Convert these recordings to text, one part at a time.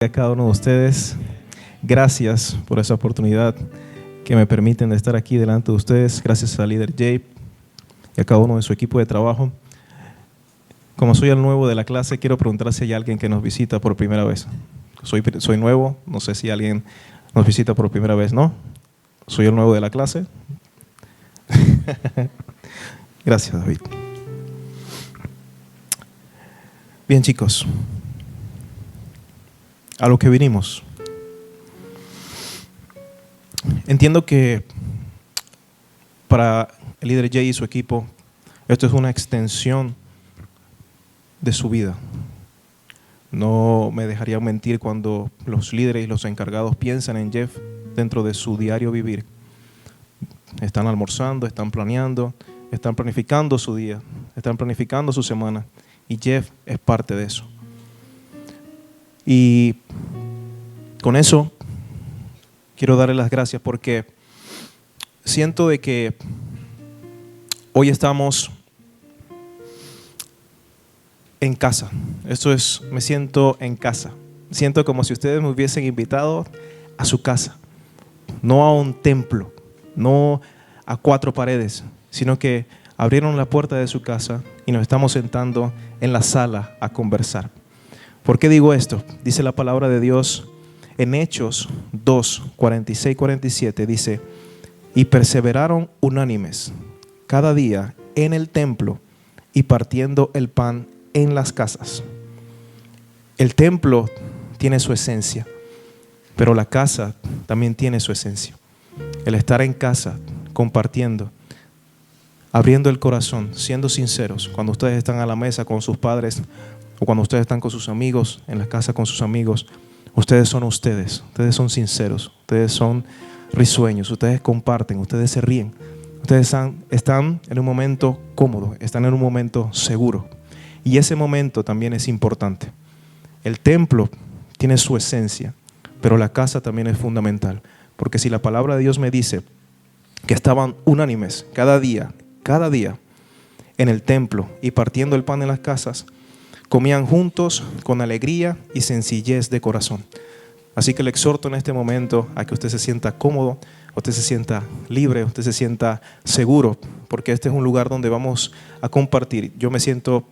A cada uno de ustedes, gracias por esa oportunidad que me permiten de estar aquí delante de ustedes. Gracias al líder Jay y a cada uno de su equipo de trabajo. Como soy el nuevo de la clase, quiero preguntar si hay alguien que nos visita por primera vez. Soy nuevo, no sé si alguien nos visita por primera vez, ¿no? Soy el nuevo de la clase. Gracias, David. Bien, chicos. A lo que vinimos. Entiendo que para el líder Jay y su equipo, esto es una extensión de su vida. No me dejaría mentir cuando los líderes y los encargados piensan en Jeff dentro de su diario vivir. Están almorzando, están planeando, están planificando su día, están planificando su semana, y Jeff es parte de eso. Y con eso quiero darle las gracias porque siento de que hoy estamos en casa. Esto es, me siento en casa. Siento como si ustedes me hubiesen invitado a su casa, no a un templo, no a cuatro paredes, sino que abrieron la puerta de su casa y nos estamos sentando en la sala a conversar. ¿Por qué digo esto? Dice la palabra de Dios en Hechos 2, 46, 47, dice: y perseveraron unánimes cada día en el templo y partiendo el pan en las casas. El templo tiene su esencia, pero la casa también tiene su esencia. El estar en casa, compartiendo, abriendo el corazón, siendo sinceros. Cuando ustedes están a la mesa con sus padres o cuando ustedes están con sus amigos, en la casa con sus amigos, ustedes son sinceros, ustedes son risueños, ustedes comparten, ustedes se ríen, ustedes están en un momento cómodo, están en un momento seguro. Y ese momento también es importante. El templo tiene su esencia, pero la casa también es fundamental. Porque si la palabra de Dios me dice que estaban unánimes cada día, en el templo y partiendo el pan en las casas, comían juntos con alegría y sencillez de corazón. Así que le exhorto en este momento a que usted se sienta cómodo, usted se sienta libre, usted se sienta seguro, porque este es un lugar donde vamos a compartir. Yo me siento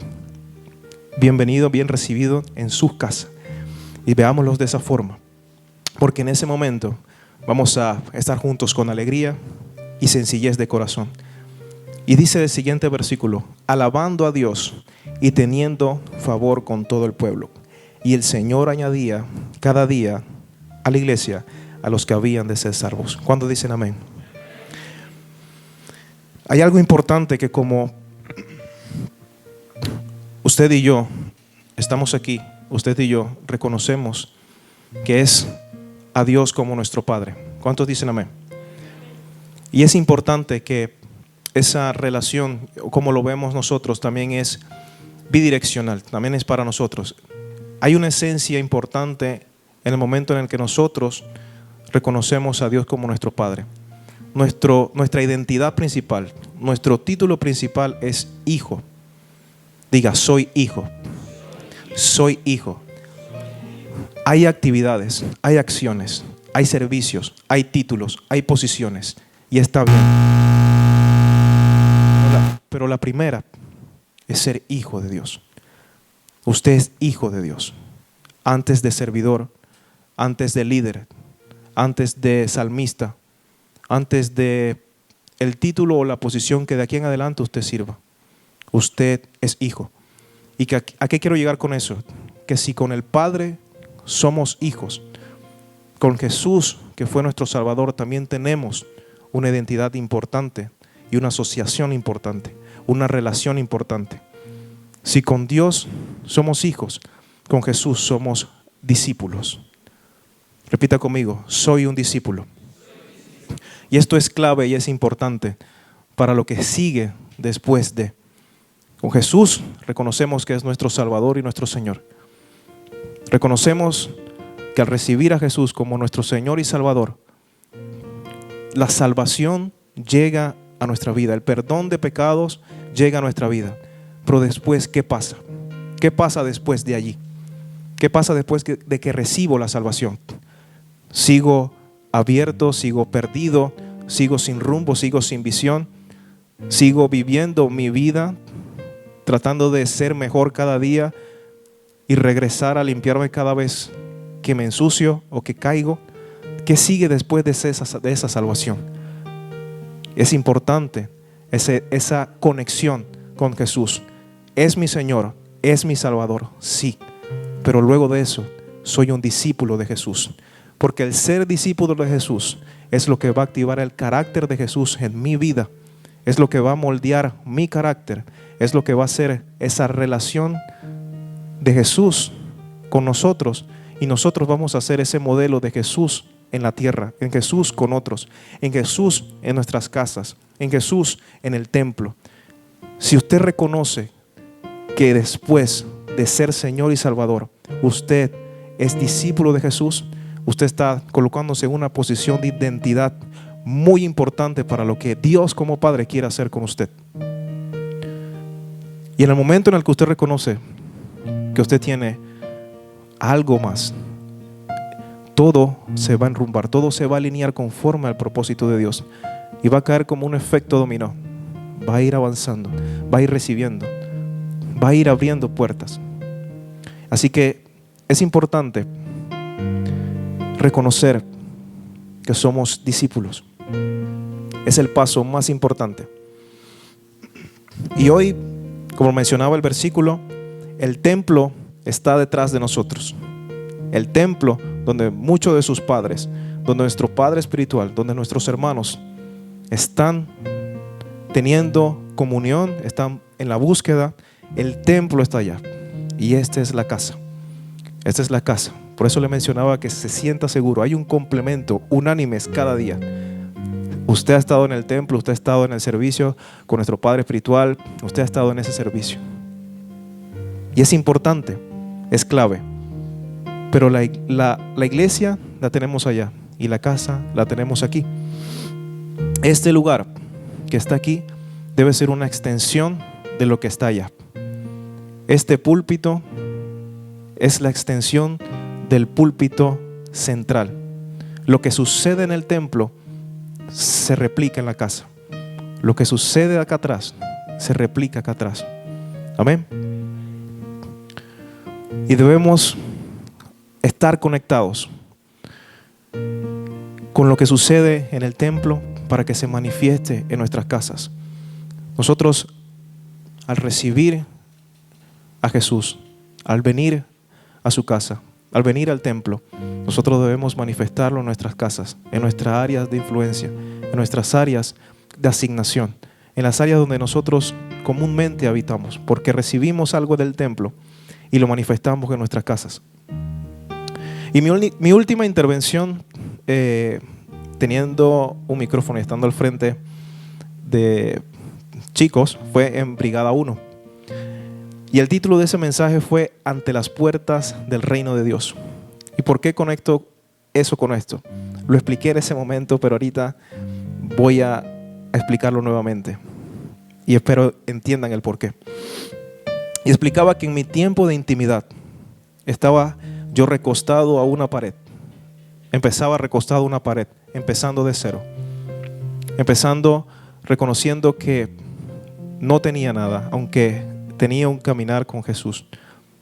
bienvenido, bien recibido en sus casas, y veámoslos de esa forma, porque en ese momento vamos a estar juntos con alegría y sencillez de corazón. Y dice el siguiente versículo: alabando a Dios y teniendo favor con todo el pueblo. Y el Señor añadía cada día a la iglesia a los que habían de ser salvos. ¿Cuántos dicen amén? Hay algo importante que como usted y yo estamos aquí, usted y yo reconocemos que es a Dios como nuestro Padre. ¿Cuántos dicen amén? Y es importante que esa relación, como lo vemos nosotros, también es bidireccional, también es para nosotros. Hay una esencia importante en el momento en el que nosotros reconocemos a Dios como nuestro Padre. Nuestra identidad principal, nuestro título principal es hijo. Diga, soy hijo. Soy hijo. Hay actividades, hay acciones, hay servicios, hay títulos, hay posiciones, y está bien. Pero la primera es ser hijo de Dios. Usted es hijo de Dios. Antes de servidor, antes de líder, antes de salmista, antes de el título o la posición que de aquí en adelante usted sirva. Usted es hijo. ¿Y a qué quiero llegar con eso? Que si con el Padre somos hijos, con Jesús, que fue nuestro Salvador, también tenemos una identidad importante y una asociación importante, una relación importante. Si con Dios somos hijos, con Jesús somos discípulos. Repita conmigo: soy un discípulo. Y esto es clave y es importante para lo que sigue después de. Con Jesús reconocemos que es nuestro Salvador y nuestro Señor. Reconocemos que al recibir a Jesús como nuestro Señor y Salvador, la salvación llega a nuestra vida, el perdón de pecados llega a nuestra vida. Pero después, ¿qué pasa? ¿Qué pasa después de allí? ¿Qué pasa después de que recibo la salvación? ¿Sigo abierto, sigo perdido, sigo sin rumbo, sigo sin visión? ¿Sigo viviendo mi vida tratando de ser mejor cada día y regresar a limpiarme cada vez que me ensucio o que caigo? ¿Qué sigue después de esa salvación? Es importante esa conexión con Jesús. Es mi Señor, es mi Salvador, sí. Pero luego de eso, soy un discípulo de Jesús. Porque el ser discípulo de Jesús es lo que va a activar el carácter de Jesús en mi vida. Es lo que va a moldear mi carácter. Es lo que va a hacer esa relación de Jesús con nosotros. Y nosotros vamos a hacer ese modelo de Jesús en la tierra, en Jesús con otros, en Jesús en nuestras casas, en Jesús en el templo. Si usted reconoce que después de ser Señor y Salvador, usted es discípulo de Jesús, usted está colocándose en una posición de identidad muy importante para lo que Dios como Padre quiere hacer con usted. Y en el momento en el que usted reconoce que usted tiene algo más, todo se va a enrumbar, todo se va a alinear conforme al propósito de Dios y va a caer como un efecto dominó. Va a ir avanzando, va a ir recibiendo, va a ir abriendo puertas. Así que es importante reconocer que somos discípulos. Es el paso más importante. Y hoy, como mencionaba el versículo, el templo está detrás de nosotros. El templo donde muchos de sus padres, donde nuestro Padre espiritual, donde nuestros hermanos están teniendo comunión, están en la búsqueda, el templo está allá. Y esta es la casa. Esta es la casa. Por eso le mencionaba que se sienta seguro. Hay un complemento unánimes cada día. Usted ha estado en el templo, usted ha estado en el servicio con nuestro Padre espiritual, usted ha estado en ese servicio. Y es importante, es clave. Pero la iglesia la tenemos allá y la casa la tenemos aquí. Este lugar que está aquí debe ser una extensión de lo que está allá. Este púlpito es la extensión del púlpito central. Lo que sucede en el templo se replica en la casa. Lo que sucede acá atrás se replica acá atrás. Amén. Y debemos estar conectados con lo que sucede en el templo para que se manifieste en nuestras casas. Nosotros, al recibir a Jesús, al venir a su casa, al venir al templo, nosotros debemos manifestarlo en nuestras casas, en nuestras áreas de influencia, en nuestras áreas de asignación, en las áreas donde nosotros comúnmente habitamos, porque recibimos algo del templo y lo manifestamos en nuestras casas. Y mi última intervención, teniendo un micrófono y estando al frente de chicos, fue en Brigada 1. Y el título de ese mensaje fue Ante las puertas del reino de Dios. ¿Y por qué conecto eso con esto? Lo expliqué en ese momento, pero ahorita voy a explicarlo nuevamente. Y espero entiendan el porqué. Y explicaba que en mi tiempo de intimidad estaba yo recostado a una pared. Empezaba recostado a una pared, empezando de cero. Empezando reconociendo que no tenía nada, aunque tenía un caminar con Jesús.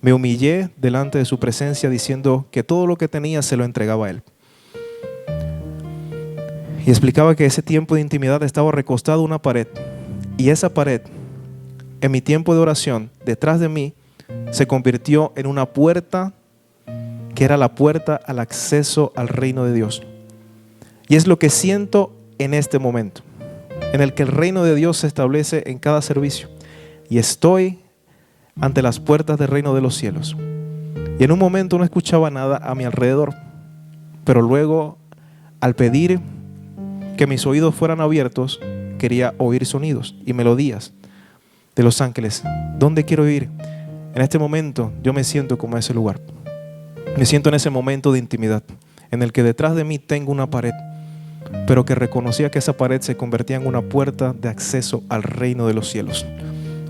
Me humillé delante de su presencia diciendo que todo lo que tenía se lo entregaba a Él. Y explicaba que ese tiempo de intimidad estaba recostado a una pared. Y esa pared, en mi tiempo de oración, detrás de mí, se convirtió en una puerta que era la puerta al acceso al reino de Dios. Y es lo que siento en este momento, en el que el reino de Dios se establece en cada servicio. Y estoy ante las puertas del reino de los cielos. Y en un momento no escuchaba nada a mi alrededor, pero luego, al pedir que mis oídos fueran abiertos, quería oír sonidos y melodías de los ángeles. ¿Dónde quiero ir? En este momento yo me siento como ese lugar. Me siento en ese momento de intimidad, en el que detrás de mí tengo una pared, pero que reconocía que esa pared se convertía en una puerta de acceso al reino de los cielos.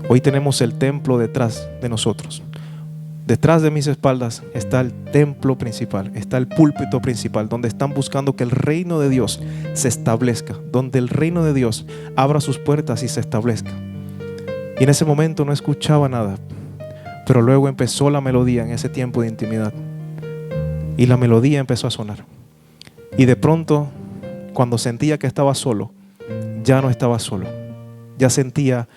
Hoy tenemos el templo detrás de nosotros. Detrás de mis espaldas está el templo principal, está el púlpito principal, donde están buscando que el reino de Dios se establezca, donde el reino de Dios abra sus puertas y se establezca. Y en ese momento no escuchaba nada, pero luego empezó la melodía en ese tiempo de intimidad. Y la melodía empezó a sonar. Y de pronto, cuando sentía que estaba solo, ya no estaba solo. Ya sentía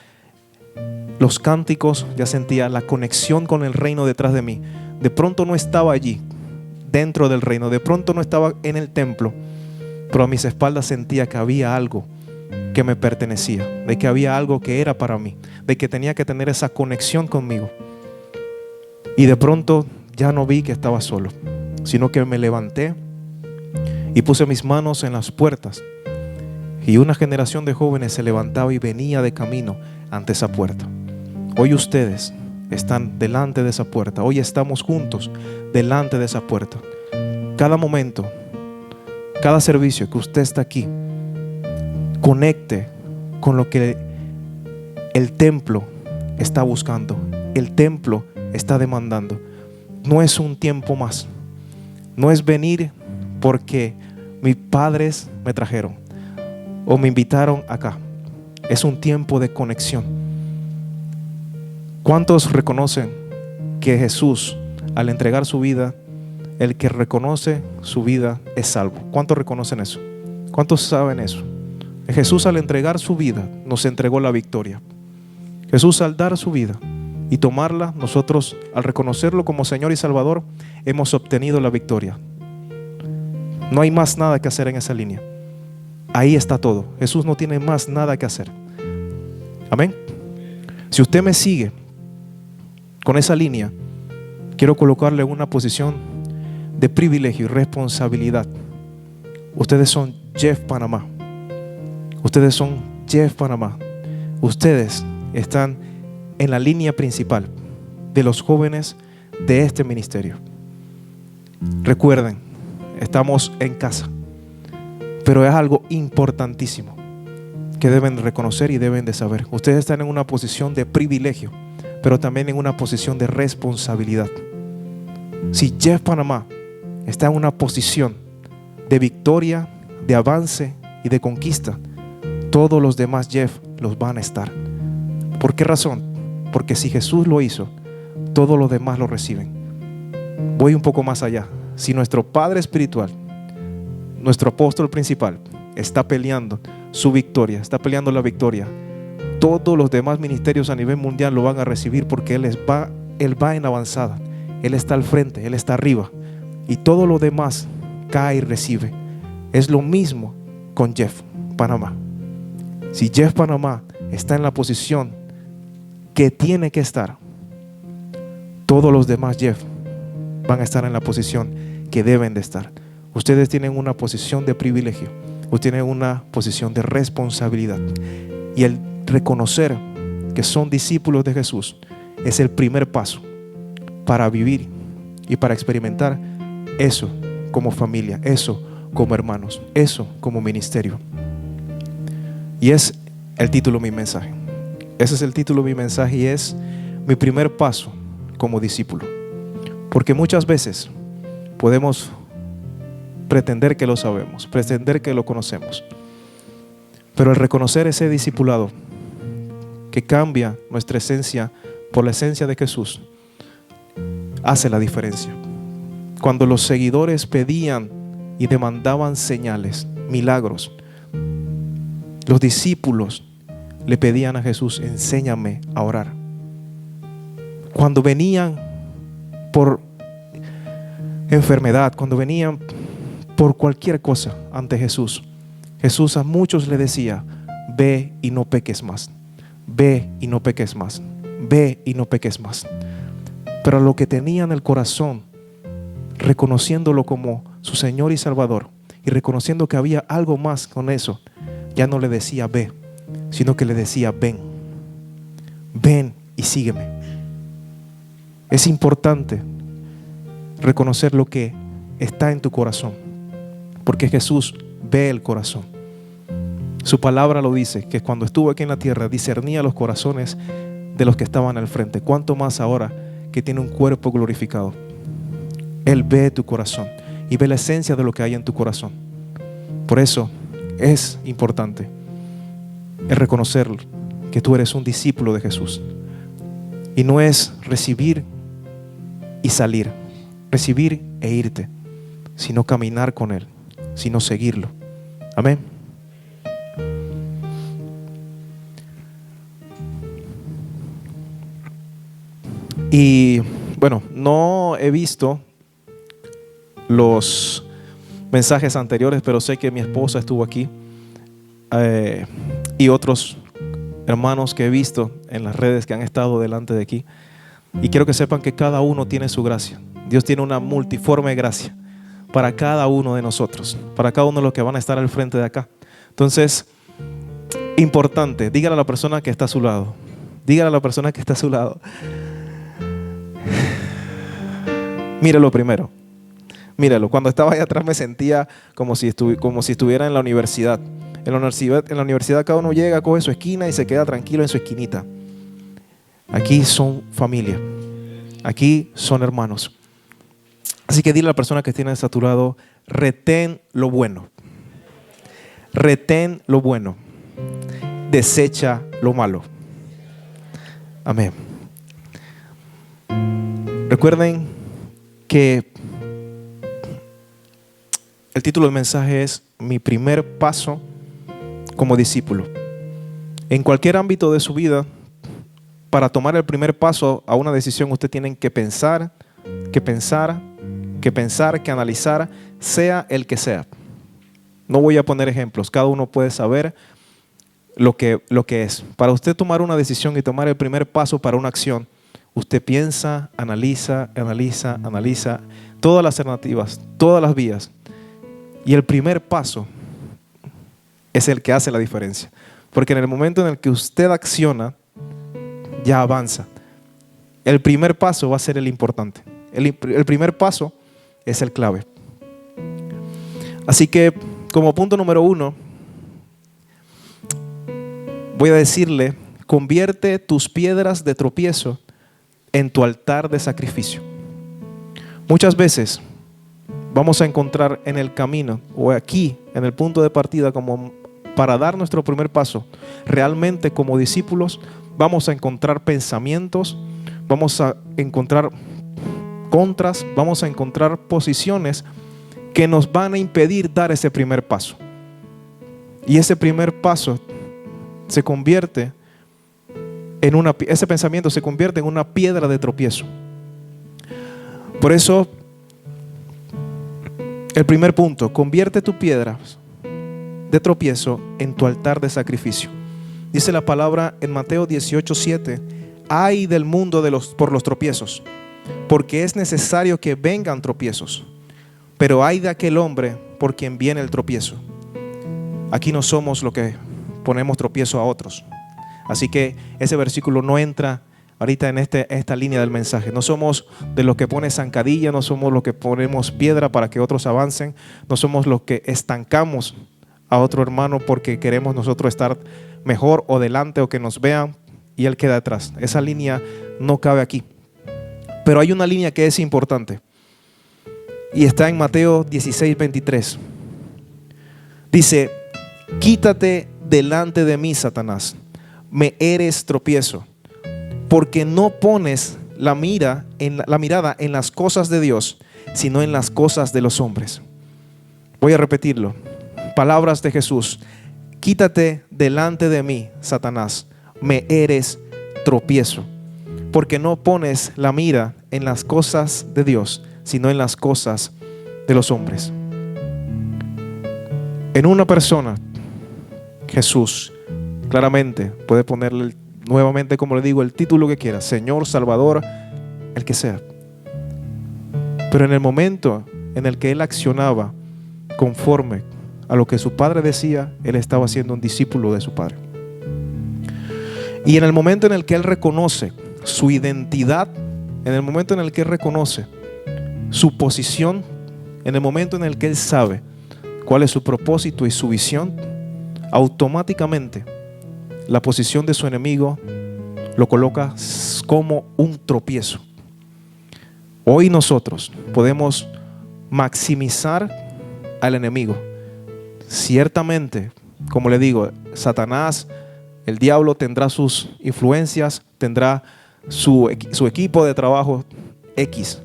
los cánticos, ya sentía la conexión con el reino detrás de mí. De pronto no estaba allí, dentro del reino. De pronto no estaba en el templo, pero a mis espaldas sentía que había algo que me pertenecía, de que había algo que era para mí, de que tenía que tener esa conexión conmigo. Y de pronto ya no vi que estaba solo, sino que me levanté y puse mis manos en las puertas. Y una generación de jóvenes se levantaba y venía de camino ante esa puerta. Hoy ustedes están delante de esa puerta. Hoy estamos juntos delante de esa puerta. Cada momento, cada servicio que usted está aquí, conecte con lo que el templo está buscando. El templo está demandando. No es un tiempo más. No es venir porque mis padres me trajeron o me invitaron acá. Es un tiempo de conexión. ¿Cuántos reconocen que Jesús, al entregar su vida, el que reconoce su vida es salvo? ¿Cuántos reconocen eso? ¿Cuántos saben eso? Jesús, al entregar su vida, nos entregó la victoria. Jesús, al dar su vida y tomarla, nosotros, al reconocerlo como Señor y Salvador, hemos obtenido la victoria. No hay más nada que hacer en esa línea. Ahí está todo. Jesús no tiene más nada que hacer. Amén. Si usted me sigue con esa línea, quiero colocarle en una posición de privilegio y responsabilidad. Ustedes son Jeff Panamá. Ustedes son Jeff Panamá. Ustedes están en la línea principal de los jóvenes de este ministerio. Recuerden, estamos en casa, pero es algo importantísimo que deben reconocer y deben de saber. Ustedes están en una posición de privilegio, pero también en una posición de responsabilidad. Si Jeff Panamá está en una posición de victoria, de avance y de conquista, todos los demás Jeff los van a estar. ¿Por qué razón? Porque si Jesús lo hizo, todos los demás lo reciben. Voy un poco más allá. Si nuestro Padre espiritual, nuestro apóstol principal, está peleando su victoria, está peleando la victoria, todos los demás ministerios a nivel mundial lo van a recibir, porque Él va en avanzada. Él está al frente, Él está arriba, y todo lo demás cae y recibe. Es lo mismo con Jeff Panamá. Si Jeff Panamá está en la posición que tiene que estar, todos los demás Jeff van a estar en la posición que deben de estar. Ustedes tienen una posición de privilegio, ustedes tienen una posición de responsabilidad, y el reconocer que son discípulos de Jesús es el primer paso para vivir y para experimentar eso como familia, eso como hermanos, eso como ministerio. Y es el título de mi mensaje. Ese es el título de mi mensaje, y es mi primer paso como discípulo. Porque muchas veces podemos pretender que lo sabemos, pretender que lo conocemos, pero el reconocer ese discipulado que cambia nuestra esencia por la esencia de Jesús hace la diferencia. Cuando los seguidores pedían y demandaban señales, milagros, los discípulos le pedían a Jesús: enséñame a orar. Cuando venían por enfermedad, cuando venían por cualquier cosa ante Jesús, Jesús a muchos le decía: ve y no peques más, ve y no peques más, ve y no peques más. Pero a lo que tenían el corazón, reconociéndolo como su Señor y Salvador, y reconociendo que había algo más con eso, ya no le decía ve, sino que le decía ven, ven y sígueme. Es importante reconocer lo que está en tu corazón, porque Jesús ve el corazón. Su palabra lo dice, que cuando estuvo aquí en la tierra discernía los corazones de los que estaban al frente. ¿Cuánto más ahora que tiene un cuerpo glorificado. Él ve tu corazón y ve la esencia de lo que hay en tu corazón. Por eso es importante el reconocer que tú eres un discípulo de Jesús. Y no es recibir y salir, recibir e irte, sino caminar con Él, sino seguirlo. Amén. Y bueno, no he visto los mensajes anteriores, pero sé que mi esposa estuvo aquí y otros hermanos que he visto en las redes que han estado delante de aquí. Y quiero que sepan que cada uno tiene su gracia. Dios tiene una multiforme gracia para cada uno de nosotros, para cada uno de los que van a estar al frente de acá. Entonces, importante, dígale a la persona que está a su lado, dígale a la persona que está a su lado, míralo primero. Míralo, cuando estaba allá atrás me sentía como si estuviera en la universidad. En la universidad cada uno llega, coge su esquina y se queda tranquilo en su esquinita. Aquí son familia. Aquí son hermanos. Así que dile a la persona que tienes a tu lado, retén lo bueno. Retén lo bueno. Desecha lo malo. Amén. Recuerden que el título del mensaje es Mi primer paso como discípulo. En cualquier ámbito de su vida, para tomar el primer paso a una decisión, usted tiene que pensar, que analizar, sea el que sea. No voy a poner ejemplos, cada uno puede saber lo que es. Para usted tomar una decisión y tomar el primer paso para una acción, usted piensa, analiza todas las alternativas, todas las vías. Y el primer paso es el que hace la diferencia. Porque en el momento en el que usted acciona, ya avanza. El primer paso va a ser el importante. El primer paso es el clave. Así que, como punto número 1, voy a decirle, convierte tus piedras de tropiezo en tu altar de sacrificio. Muchas veces vamos a encontrar en el camino o aquí, en el punto de partida, como para dar nuestro primer paso, realmente como discípulos, vamos a encontrar pensamientos, vamos a encontrar contras, vamos a encontrar posiciones que nos van a impedir dar ese primer paso. Y ese primer paso se convierte en ese pensamiento se convierte en una piedra de tropiezo. Por eso, el primer punto, convierte tu piedra de tropiezo en tu altar de sacrificio. Dice la palabra en Mateo 18:7, ay del mundo por los tropiezos, porque es necesario que vengan tropiezos, pero ay de aquel hombre por quien viene el tropiezo. Aquí no somos los que ponemos tropiezo a otros. Así que ese versículo no entra ahorita en esta línea del mensaje. No somos de los que ponen zancadilla, no somos los que ponemos piedra para que otros avancen, no somos los que estancamos a otro hermano porque queremos nosotros estar mejor o delante o que nos vean y él queda atrás. Esa línea no cabe aquí. Pero hay una línea que es importante y está en Mateo 16:23. Dice, quítate delante de mí, Satanás, me eres tropiezo, porque no pones la mirada en las cosas de Dios, sino en las cosas de los hombres. Voy a repetirlo. Palabras de Jesús. Quítate delante de mí, Satanás, me eres tropiezo, porque no pones la mira en las cosas de Dios, sino en las cosas de los hombres. En una persona, Jesús claramente puede ponerle nuevamente, como le digo, el título que quiera, Señor, Salvador, el que sea. Pero en el momento en el que él accionaba conforme a lo que su padre decía, él estaba siendo un discípulo de su padre. Y en el momento en el que él reconoce su identidad, en el momento en el que él reconoce su posición, en el momento en el que él sabe cuál es su propósito y su visión, automáticamente la posición de su enemigo lo coloca como un tropiezo. Hoy nosotros podemos maximizar al enemigo. Ciertamente, como le digo, Satanás, el diablo tendrá sus influencias, tendrá su equipo de trabajo X.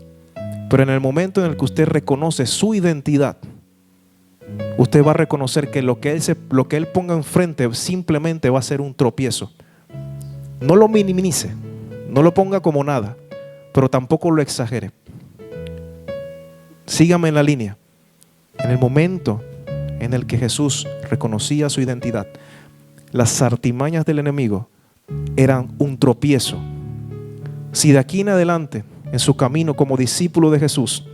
Pero en el momento en el que usted reconoce su identidad, usted va a reconocer que lo que él ponga enfrente simplemente va a ser un tropiezo. No lo minimice, no lo ponga como nada, pero tampoco lo exagere. Sígame en la línea. En el momento en el que Jesús reconocía su identidad, las artimañas del enemigo eran un tropiezo. Si de aquí en adelante, en su camino como discípulo de Jesús,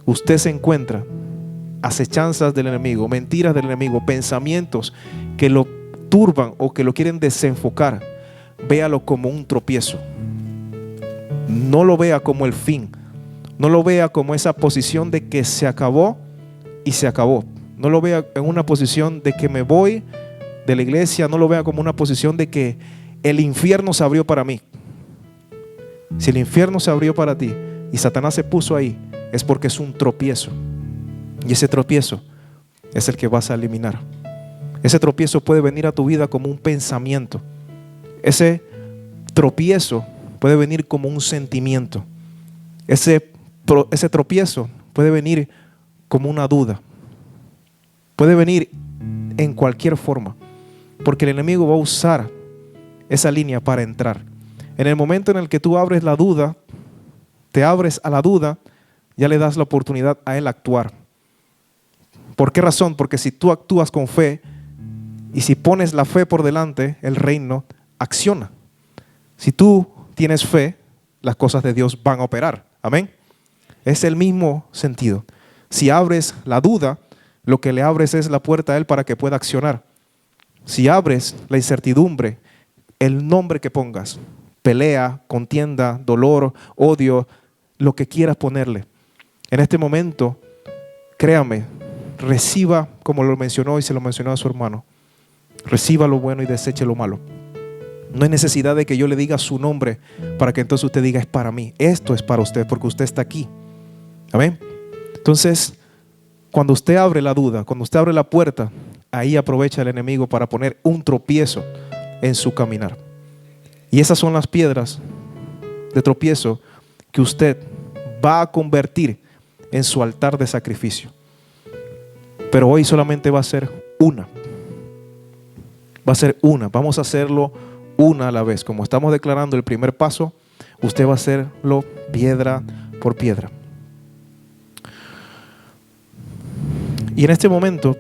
usted se encuentra acechanzas del enemigo, mentiras del enemigo, pensamientos que lo turban o que lo quieren desenfocar, véalo como un tropiezo. No lo vea como el fin. No lo vea como esa posición de que se acabó y se acabó. No lo vea en una posición de que me voy de la iglesia. No lo vea como una posición de que el infierno se abrió para mí. Si el infierno se abrió para ti y Satanás se puso ahí, es porque es un tropiezo. Y ese tropiezo es el que vas a eliminar. Ese tropiezo puede venir a tu vida como un pensamiento. Ese tropiezo puede venir como un sentimiento. Ese tropiezo puede venir como una duda. Puede venir en cualquier forma, porque el enemigo va a usar esa línea para entrar. En el momento en el que tú abres la duda, te abres a la duda, ya le das la oportunidad a él actuar. ¿Por qué razón? Porque si tú actúas con fe y si pones la fe por delante, el reino acciona. Si tú tienes fe, las cosas de Dios van a operar. Amén. Es el mismo sentido. Si abres la duda, lo que le abres es la puerta a él para que pueda accionar. Si abres la incertidumbre, el nombre que pongas, pelea, contienda, dolor, odio, lo que quieras ponerle, en este momento, créame, reciba, como lo mencionó y se lo mencionó a su hermano, reciba lo bueno y deseche lo malo. No hay necesidad de que yo le diga su nombre para que entonces usted diga es para mí. Esto es para usted porque usted está aquí. Amén. Entonces, cuando usted abre la duda, cuando usted abre la puerta, ahí aprovecha el enemigo para poner un tropiezo en su caminar. Y esas son las piedras de tropiezo que usted va a convertir en su altar de sacrificio. Pero hoy solamente va a ser una. Va a ser una. Vamos a hacerlo una a la vez. Como estamos declarando el primer paso, usted va a hacerlo piedra por piedra. Y en este momento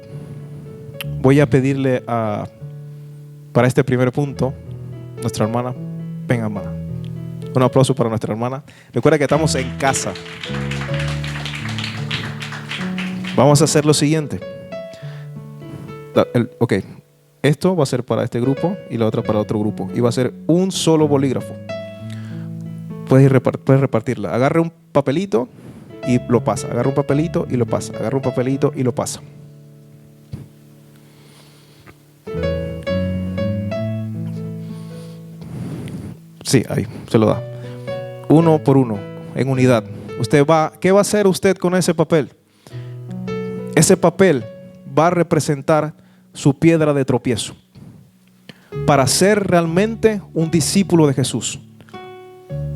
voy a pedirle para este primer punto, nuestra hermana, venga hermana, un aplauso para nuestra hermana. Recuerda que estamos en casa. Vamos a hacer lo siguiente. Ok, esto va a ser para este grupo y la otra para otro grupo. Y va a ser un solo bolígrafo. Puedes repartirla. Agarre un papelito y lo pasa. Agarra un papelito y lo pasa. Agarra un papelito y lo pasa. Sí, ahí se lo da. Uno por uno, en unidad. ¿Qué va a hacer usted con ese papel? Ese papel va a representar su piedra de tropiezo para ser realmente un discípulo de Jesús.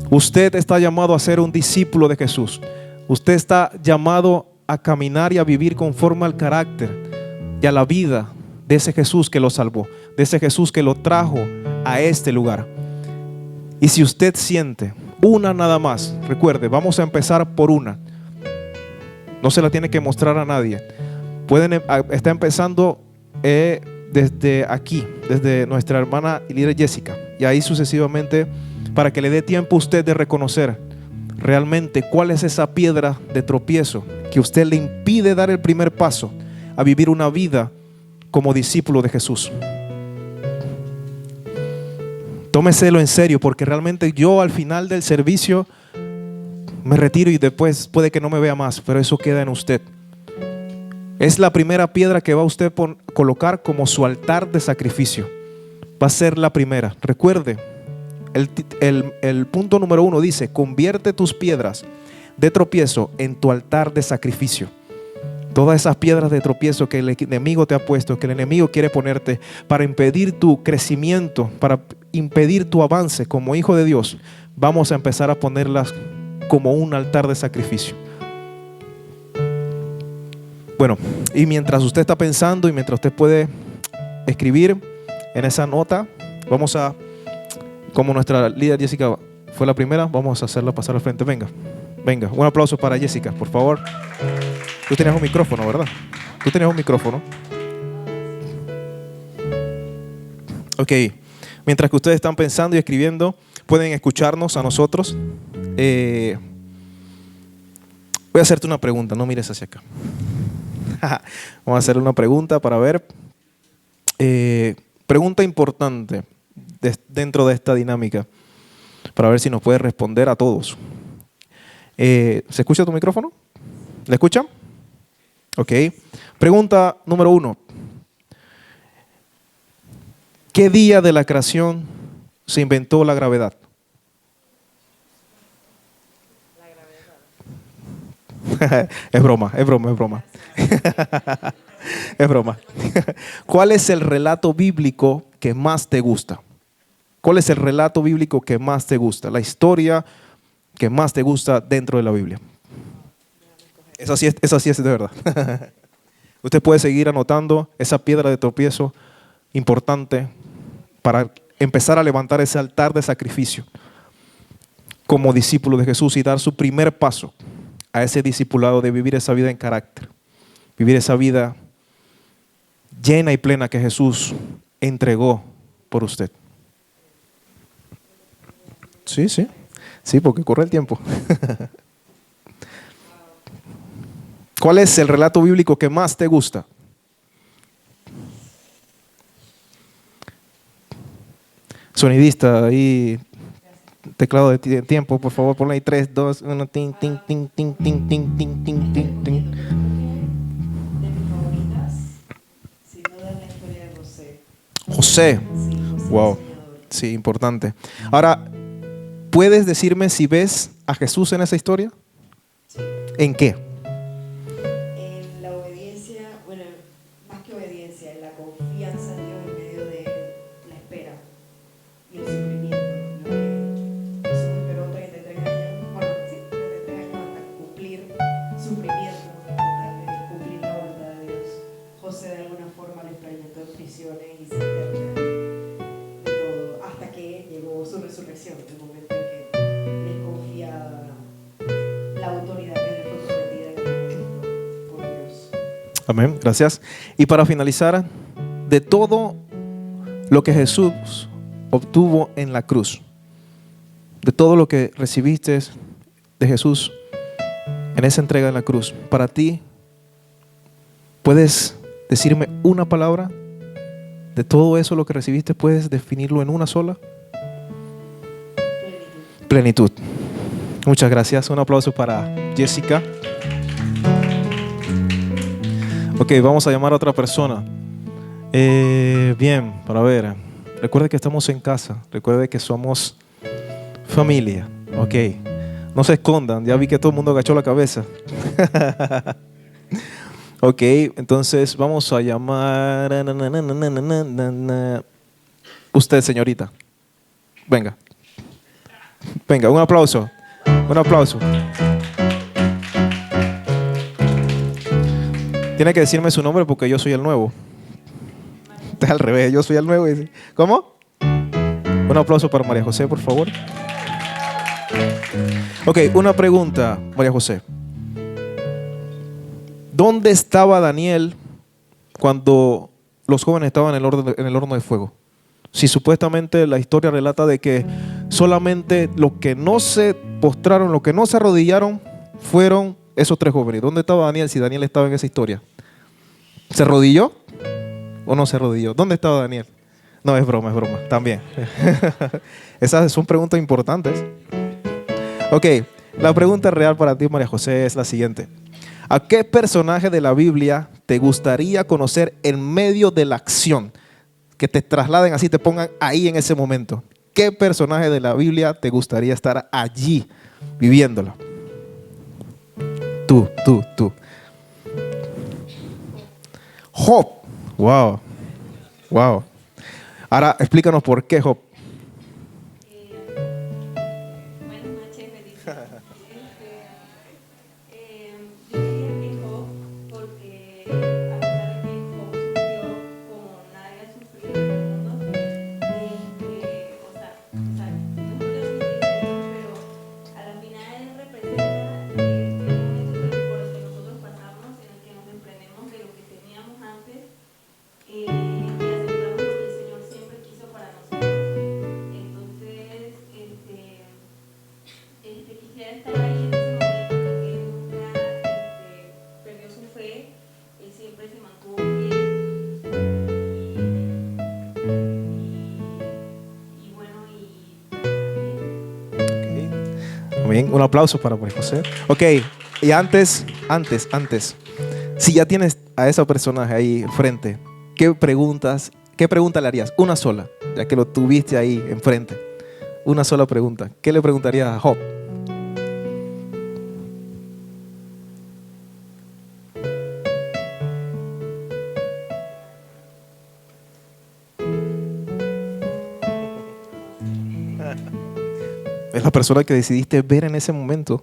Usted está llamado a ser un discípulo de Jesús. Usted está llamado a caminar y a vivir conforme al carácter y a la vida de ese Jesús que lo salvó, de ese Jesús que lo trajo a este lugar. Y si usted siente una nada más, recuerde, vamos a empezar por una. No se la tiene que mostrar a nadie. Está empezando desde aquí, desde nuestra hermana y líder Jessica, y ahí sucesivamente, para que le dé tiempo a usted de reconocer realmente cuál es esa piedra de tropiezo que usted le impide dar el primer paso a vivir una vida como discípulo de Jesús. Tómeselo en serio, porque realmente yo al final del servicio me retiro y después puede que no me vea más, pero eso queda en usted. Es la primera piedra que va a usted colocar como su altar de sacrificio. Va a ser la primera. Recuerde, el punto número 1 dice: convierte tus piedras de tropiezo en tu altar de sacrificio. Todas esas piedras de tropiezo que el enemigo te ha puesto, que el enemigo quiere ponerte para impedir tu crecimiento, para impedir tu avance como hijo de Dios, vamos a empezar a ponerlas como un altar de sacrificio. Bueno, y mientras usted está pensando y mientras usted puede escribir en esa nota, vamos a, como nuestra líder Jessica fue la primera, vamos a hacerla pasar al frente. Venga, venga, un aplauso para Jessica, por favor. Tú tenías un micrófono, ¿verdad? Tú tenías un micrófono. Ok, mientras que ustedes están pensando y escribiendo, pueden escucharnos a nosotros. Voy a hacerte una pregunta, no mires hacia acá. Vamos a hacerle una pregunta para ver. Pregunta importante dentro de esta dinámica, para ver si nos puede responder a todos. ¿Se escucha tu micrófono? ¿Le escuchan? Ok. Pregunta número 1. ¿Qué día de la creación se inventó la gravedad? Es broma, es broma, es broma. Es broma. ¿Cuál es el relato bíblico que más te gusta? ¿Cuál es el relato bíblico que más te gusta? La historia que más te gusta dentro de la Biblia. Esa sí es de verdad. Usted puede seguir anotando esa piedra de tropiezo importante para empezar a levantar ese altar de sacrificio como discípulo de Jesús y dar su primer paso a ese discipulado de vivir esa vida en carácter, vivir esa vida llena y plena que Jesús entregó por usted. Sí, sí, sí, porque corre el tiempo. ¿Cuál es el relato bíblico que más te gusta? Sonidista, ahí, teclado de tiempo, por favor, ponle ahí 3, 2, 1, ting, ting, ting, ting, ting, ting, ting, ting, ting, ting. De mis favoritas, sin duda es la historia de José. José, wow, sí, importante. Ahora, ¿puedes decirme si ves a Jesús en esa historia? ¿En qué? En la obediencia, bueno, más que obediencia, en la confianza en Dios en medio de la espera y el sufrimiento. Jesús esperó 33 años, bueno, sí, 33 años hasta cumplir sufrimiento, hasta cumplir la voluntad de Dios. José de alguna forma le experimentó en prisiones y cisternas, todo, hasta que llegó su resurrección, el momento en que le confía la autoridad que le fue prometida en el momento por Dios. Amén, gracias. Y para finalizar, de todo lo que Jesús obtuvo en la cruz, de todo lo que recibiste de Jesús en esa entrega en la cruz, para ti, ¿puedes decirme una palabra? De todo eso lo que recibiste, ¿puedes definirlo en una sola? Plenitud. Plenitud. Muchas gracias. Un aplauso para Jessica. Ok, vamos a llamar a otra persona. Bien, para ver. Recuerde que estamos en casa. Recuerde que somos familia. Ok. No se escondan. Ya vi que todo el mundo agachó la cabeza. Ok, entonces vamos a llamar. Usted, señorita. Venga. Venga, un aplauso. Un aplauso. Tiene que decirme su nombre porque yo soy el nuevo. Es al revés, yo soy el nuevo. ¿Cómo? Un aplauso para María José, por favor. Ok, una pregunta, María José. ¿Dónde estaba Daniel cuando los jóvenes estaban en el horno de fuego? Si supuestamente la historia relata de que solamente los que no se postraron, los que no se arrodillaron, fueron esos 3 jóvenes. ¿Dónde estaba Daniel si Daniel estaba en esa historia? ¿Se arrodilló o no se arrodilló? ¿Dónde estaba Daniel? No, es broma, también. Esas son preguntas importantes. Ok, la pregunta real para ti, María José, es la siguiente. ¿A qué personaje de la Biblia te gustaría conocer en medio de la acción? Que te trasladen así, te pongan ahí en ese momento. ¿Qué personaje de la Biblia te gustaría estar allí viviéndolo? Tú. Job. Wow. Ahora explícanos por qué Job. Buenas noches, bendiciones. Yo diría que Job, porque a pesar de que Job sufrió como nadie ha sufrido en el mundo, o sea, no es lo que pero a la final él representa el momento por el que nosotros pasamos, en el que nos desprendemos de lo que teníamos antes y aceptamos lo que el Señor siempre quiso para nosotros. Entonces, quisiera estar ahí en ese momento porque él nunca perdió su fe, él siempre se mantuvo fiel y bueno, Amén. Un aplauso para María José. Ok, y antes, si ya tienes a ese personaje ahí enfrente, ¿qué pregunta le harías? Una sola, ya que lo tuviste ahí enfrente. Una sola pregunta. ¿Qué le preguntarías a Job? Es la persona que decidiste ver en ese momento.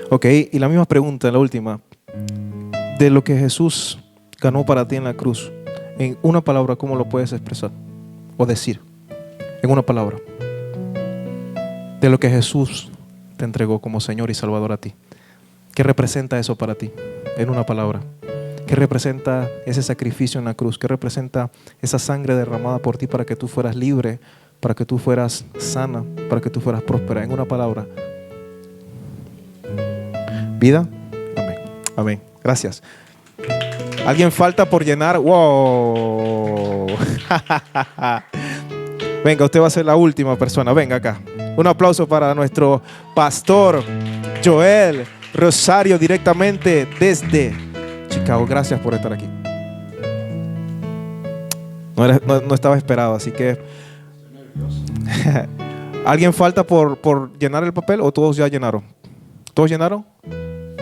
Ok, y la misma pregunta, la última. De lo que Jesús ganó para ti en la cruz, en una palabra, ¿cómo lo puedes expresar? O decir, en una palabra. De lo que Jesús te entregó como Señor y Salvador a ti. ¿Qué representa eso para ti? En una palabra. ¿Qué representa ese sacrificio en la cruz? ¿Qué representa esa sangre derramada por ti para que tú fueras libre, para que tú fueras sana, para que tú fueras próspera? En una palabra. ¿Vida? Amén. Amén. Gracias. ¿Alguien falta por llenar? ¡Wow! Venga, usted va a ser la última persona. Venga acá. Un aplauso para nuestro pastor Joel Rosario, directamente desde Chicago. Gracias por estar aquí. No estaba esperado, así que... ¿Alguien falta por llenar el papel o todos ya llenaron? ¿Todos llenaron?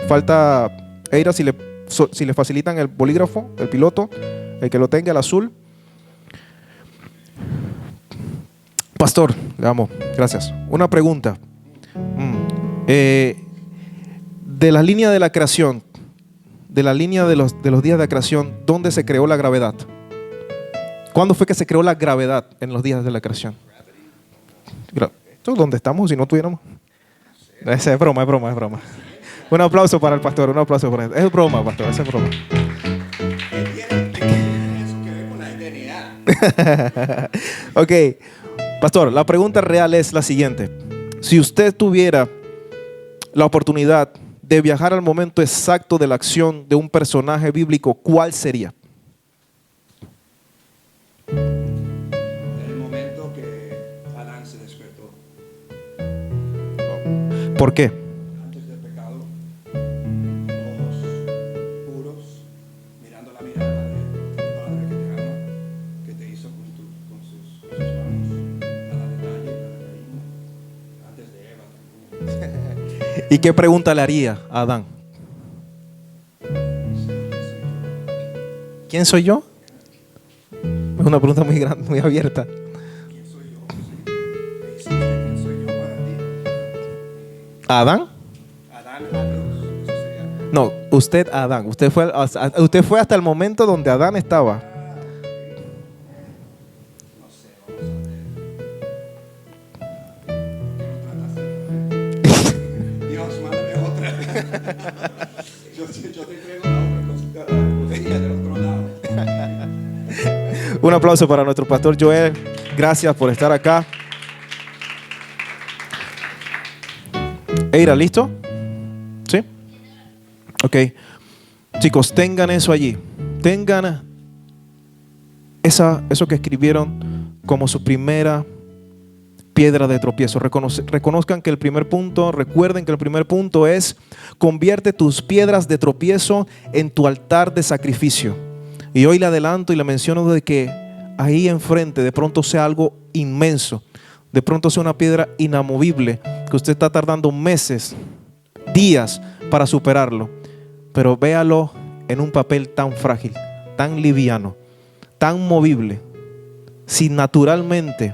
Falta Eira, si le facilitan el bolígrafo, el piloto, el que lo tenga, el azul. Pastor, le amo, gracias. Una pregunta. De la línea de la creación, de la línea de los días de la creación, ¿dónde se creó la gravedad? ¿Cuándo fue que se creó la gravedad en los días de la creación? ¿Esto es donde estamos si no tuviéramos? Es broma. Un aplauso para el pastor, un aplauso para él. Es broma, pastor, es broma. Ok, pastor, la pregunta real es la siguiente. Si usted tuviera la oportunidad de viajar al momento exacto de la acción de un personaje bíblico, ¿cuál sería? El momento que Adán se despertó. ¿Por qué? Antes del pecado, ojos puros, mirando la mirada de tu Padre que te ama, que te hizo con sus manos, cada detalle, cada cariño, antes de Eva también. ¿Y qué pregunta le haría a Adán? ¿Quién soy yo? Es una pregunta muy grande, muy abierta. ¿Quién soy yo? ¿Me hiciste quién soy yo para ti? ¿Adán? Adán a Dios, eso sería. No, usted Adán. Usted fue hasta el momento donde Adán estaba. No sé, vamos a ver. Dios, mándame otra. Yo te entrego la otra del otro lado. Un aplauso para nuestro pastor Joel. Gracias por estar acá. Eira, ¿listo? ¿Sí? Ok. Chicos, tengan eso allí. Tengan eso que escribieron como su primera piedra de tropiezo. Reconozcan que el primer punto, recuerden que el primer punto es: convierte tus piedras de tropiezo en tu altar de sacrificio. Y hoy le adelanto y le menciono de que ahí enfrente de pronto sea algo inmenso, de pronto sea una piedra inamovible, que usted está tardando meses, días para superarlo, pero véalo en un papel tan frágil, tan liviano, tan movible. Si naturalmente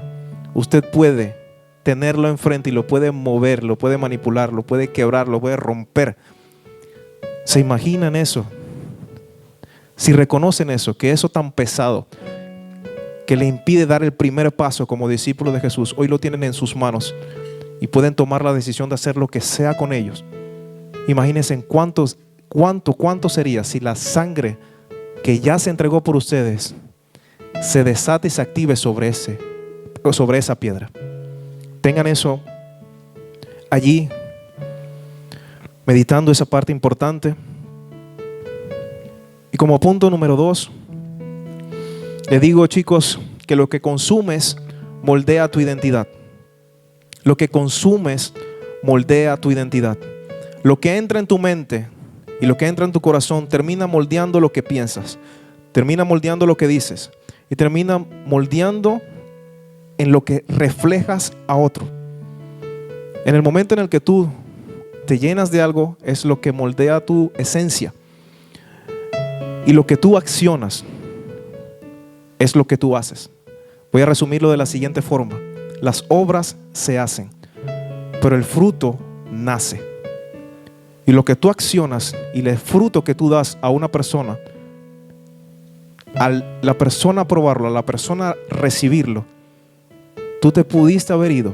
usted puede tenerlo enfrente y lo puede mover, lo puede manipular, lo puede quebrar, lo puede romper, ¿se imaginan eso? Si reconocen eso, que eso tan pesado que le impide dar el primer paso como discípulo de Jesús, hoy lo tienen en sus manos y pueden tomar la decisión de hacer lo que sea con ellos. Imagínense en cuánto sería si la sangre que ya se entregó por ustedes se desate y se active sobre esa piedra. Tengan eso allí, meditando esa parte importante. Y como punto número 2, le digo, chicos, que lo que consumes moldea tu identidad. Lo que consumes moldea tu identidad. Lo que entra en tu mente y lo que entra en tu corazón termina moldeando lo que piensas, termina moldeando lo que dices y termina moldeando en lo que reflejas a otro. En el momento en el que tú te llenas de algo, es lo que moldea tu esencia. Y lo que tú accionas es lo que tú haces. Voy a resumirlo de la siguiente forma: las obras se hacen, pero el fruto nace. Y lo que tú accionas y el fruto que tú das a una persona, a la persona probarlo, a la persona recibirlo, tú te pudiste haber ido,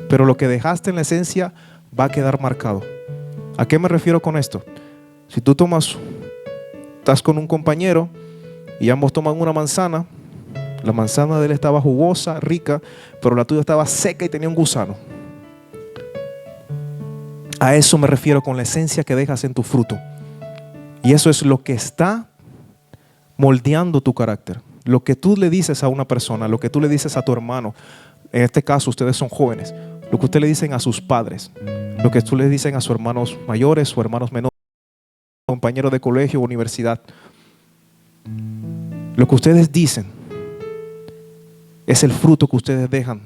pero lo que dejaste en la esencia va a quedar marcado. ¿A qué me refiero con esto? Si tú estás con un compañero y ambos toman una manzana, la manzana de él estaba jugosa, rica, pero la tuya estaba seca y tenía un gusano. A eso me refiero con la esencia que dejas en tu fruto. Y eso es lo que está moldeando tu carácter. Lo que tú le dices a una persona, lo que tú le dices a tu hermano, en este caso ustedes son jóvenes, lo que ustedes le dicen a sus padres, lo que tú le dicen a sus hermanos mayores o hermanos menores, compañeros de colegio o universidad, lo que ustedes dicen es el fruto que ustedes dejan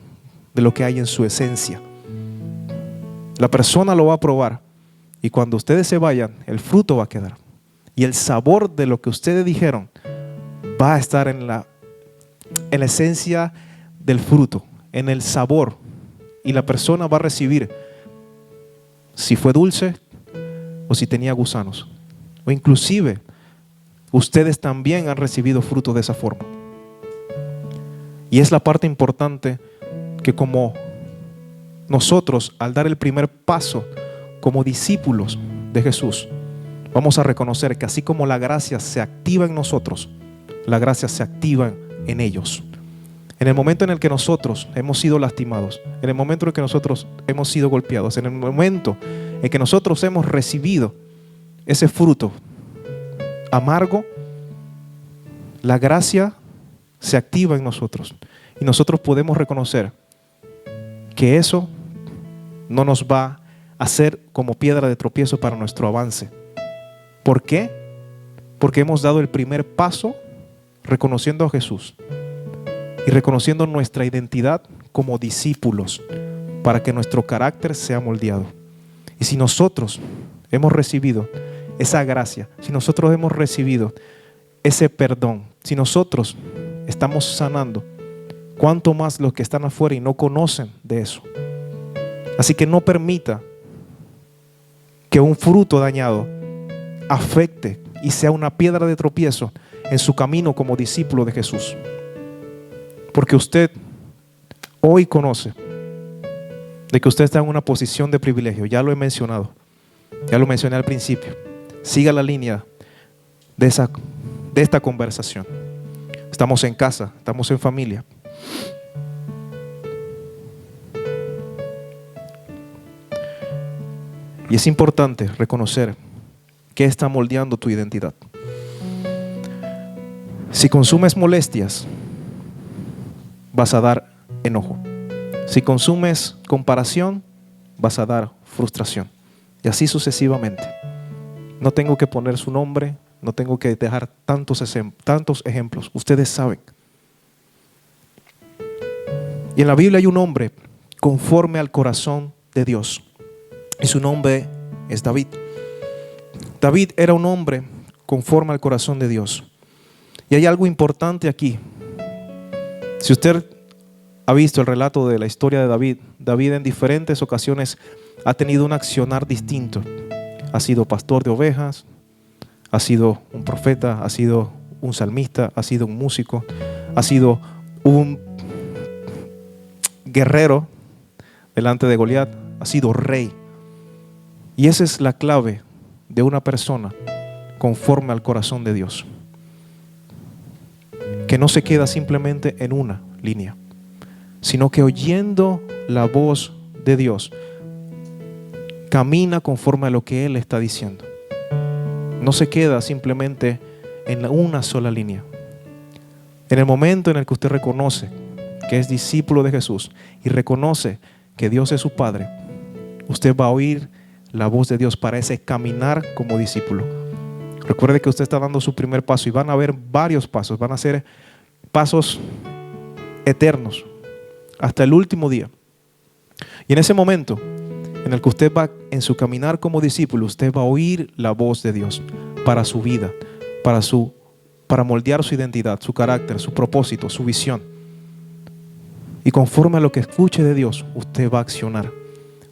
de lo que hay en su esencia. La persona lo va a probar y cuando ustedes se vayan, el fruto va a quedar. Y el sabor de lo que ustedes dijeron va a estar en la esencia del fruto, en el sabor. Y la persona va a recibir si fue dulce o si tenía gusanos. O inclusive, ustedes también han recibido fruto de esa forma. Y es la parte importante que como nosotros, al dar el primer paso como discípulos de Jesús, vamos a reconocer que así como la gracia se activa en nosotros, la gracia se activa en ellos. En el momento en el que nosotros hemos sido lastimados, en el momento en el que nosotros hemos sido golpeados, en el momento en que nosotros hemos recibido ese fruto amargo, la gracia se activa en nosotros y nosotros podemos reconocer que eso no nos va a ser como piedra de tropiezo para nuestro avance. ¿Por qué? Porque hemos dado el primer paso reconociendo a Jesús y reconociendo nuestra identidad como discípulos para que nuestro carácter sea moldeado. Y si nosotros hemos recibido esa gracia, si nosotros hemos recibido ese perdón, si nosotros estamos sanando, cuánto más los que están afuera y no conocen de eso. Así que no permita que un fruto dañado afecte y sea una piedra de tropiezo en su camino como discípulo de Jesús. Porque usted hoy conoce de que usted está en una posición de privilegio. Ya lo he mencionado, ya lo mencioné al principio. Siga la línea de esta conversación. Estamos en casa, estamos en familia. Y es importante reconocer que está moldeando tu identidad. Si consumes molestias, vas a dar enojo. Si consumes comparación, vas a dar frustración. Y así sucesivamente. No tengo que poner su nombre, no tengo que dejar tantos ejemplos. Ustedes saben. Y en la Biblia hay un hombre conforme al corazón de Dios. Y su nombre es David. David era un hombre conforme al corazón de Dios. Y hay algo importante aquí. Si usted ha visto el relato de la historia de David, David en diferentes ocasiones ha tenido un accionar distinto. Ha sido pastor de ovejas, ha sido un profeta, ha sido un salmista, ha sido un músico, ha sido un guerrero delante de Goliat, ha sido rey. Y esa es la clave de una persona conforme al corazón de Dios, que no se queda simplemente en una línea, sino que oyendo la voz de Dios, camina conforme a lo que Él está diciendo. No se queda simplemente en una sola línea. En el momento en el que usted reconoce que es discípulo de Jesús y reconoce que Dios es su Padre, usted va a oír la voz de Dios para ese caminar como discípulo. Recuerde que usted está dando su primer paso y van a haber varios pasos, van a ser pasos eternos hasta el último día. Y en ese momento en el que usted va en su caminar como discípulo, usted va a oír la voz de Dios para su vida, para moldear su identidad, su carácter, su propósito, su visión. Y conforme a lo que escuche de Dios, usted va a accionar,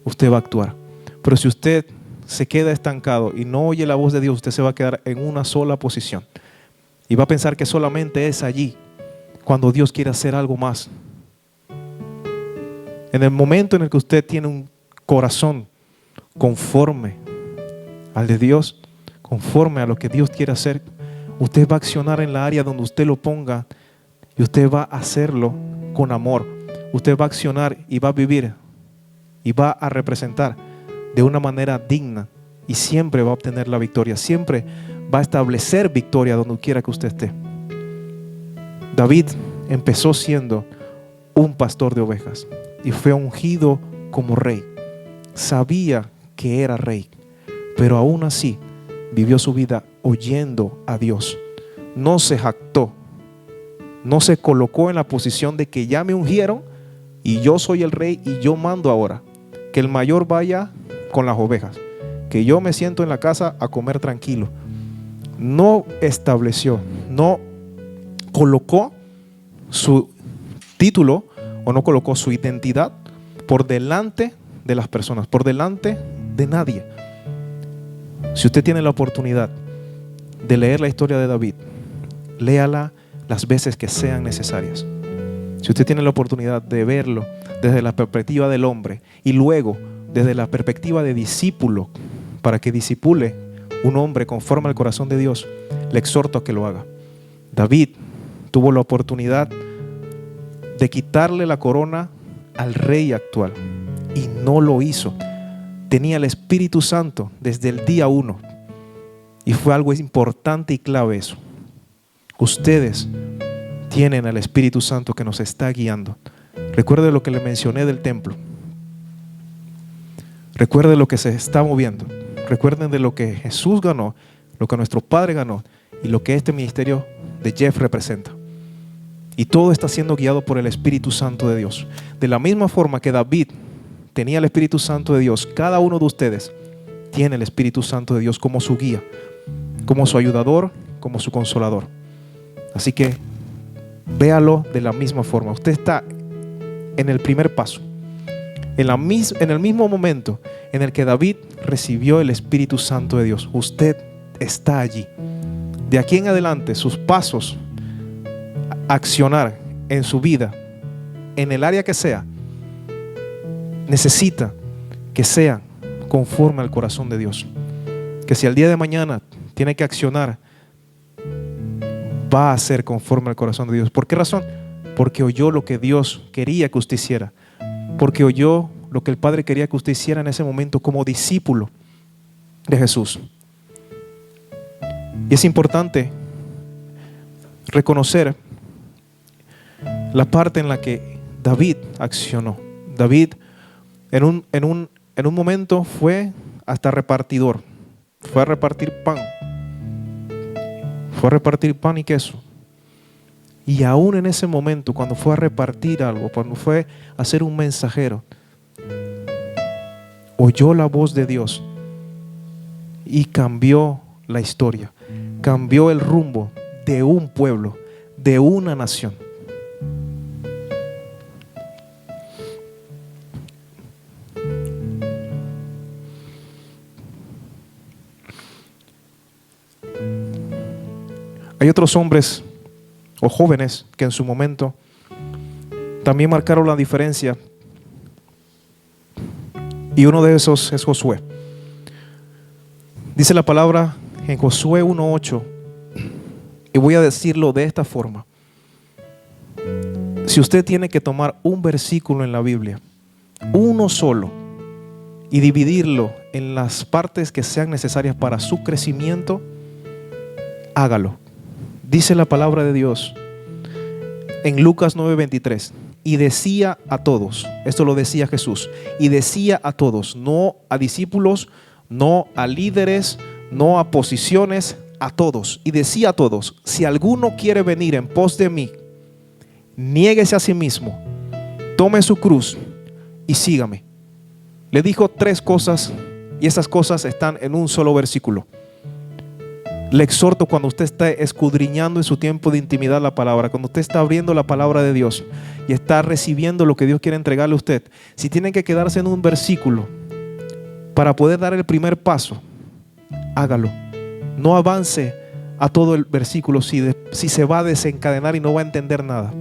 usted va a actuar. Pero si usted se queda estancado y no oye la voz de Dios, usted se va a quedar en una sola posición y va a pensar que solamente es allí cuando Dios quiere hacer algo más. En el momento en el que usted tiene un corazón conforme al de Dios, conforme a lo que Dios quiere hacer, usted va a accionar en la área donde usted lo ponga y usted va a hacerlo con amor. Usted va a accionar y va a vivir y va a representar de una manera digna y siempre va a obtener la victoria, siempre va a establecer victoria donde quiera que usted esté. David empezó siendo un pastor de ovejas y fue ungido como rey. Sabía que era rey, pero aún así vivió su vida oyendo a Dios. No se jactó, no se colocó en la posición de que ya me ungieron y yo soy el rey y yo mando ahora. Que el mayor vaya con las ovejas, que yo me siento en la casa a comer tranquilo. No estableció, no colocó su título o no colocó su identidad por delante de las personas, por delante de nadie. Si usted tiene la oportunidad de leer la historia de David, léala las veces que sean necesarias. Si usted tiene la oportunidad de verlo desde la perspectiva del hombre y luego desde la perspectiva de discípulo, para que discipule un hombre conforme al corazón de Dios, le exhorto a que lo haga. David tuvo la oportunidad de quitarle la corona al rey actual y no lo hizo. Tenía el Espíritu Santo desde el día 1 y fue algo importante y clave eso. Ustedes tienen al Espíritu Santo que nos está guiando. Recuerde lo que le mencioné del templo. Recuerde lo que se está moviendo. Recuerden de lo que Jesús ganó, lo que nuestro Padre ganó y lo que este ministerio de Jeff representa. Y todo está siendo guiado por el Espíritu Santo de Dios. De la misma forma que David tenía el Espíritu Santo de Dios, cada uno de ustedes tiene el Espíritu Santo de Dios como su guía, como su ayudador, como su consolador. Así que véalo de la misma forma. Usted está en el primer paso. En el mismo momento en el que David recibió el Espíritu Santo de Dios, usted está allí. De aquí en adelante, sus pasos a accionar en su vida, en el área que sea, necesita que sea conforme al corazón de Dios. Que si al día de mañana tiene que accionar, va a ser conforme al corazón de Dios. ¿Por qué razón? Porque oyó lo que Dios quería que usted hiciera. Porque oyó lo que el Padre quería que usted hiciera en ese momento como discípulo de Jesús. Y es importante reconocer la parte en la que David accionó. David en un momento fue hasta repartidor. Fue a repartir pan. Fue a repartir pan y queso. Y aún en ese momento, cuando fue a repartir algo, cuando fue a ser un mensajero, oyó la voz de Dios y cambió la historia. Cambió el rumbo de un pueblo, de una nación. Hay otros hombres o jóvenes que en su momento también marcaron la diferencia, y uno de esos es Josué. Dice la palabra en Josué 1:8, y voy a decirlo de esta forma: si usted tiene que tomar un versículo en la Biblia, uno solo, y dividirlo en las partes que sean necesarias para su crecimiento, hágalo. Dice la palabra de Dios en Lucas 9:23, y decía a todos, esto lo decía Jesús, y decía a todos, no a discípulos, no a líderes, no a posiciones, a todos. Y decía a todos: si alguno quiere venir en pos de mí, niéguese a sí mismo, tome su cruz y sígame. Le dijo 3 cosas, y esas cosas están en un solo versículo. Le exhorto, cuando usted está escudriñando en su tiempo de intimidad la palabra, cuando usted está abriendo la palabra de Dios y está recibiendo lo que Dios quiere entregarle a usted, si tiene que quedarse en un versículo para poder dar el primer paso, hágalo. No avance a todo el versículo si se va a desencadenar y no va a entender nada.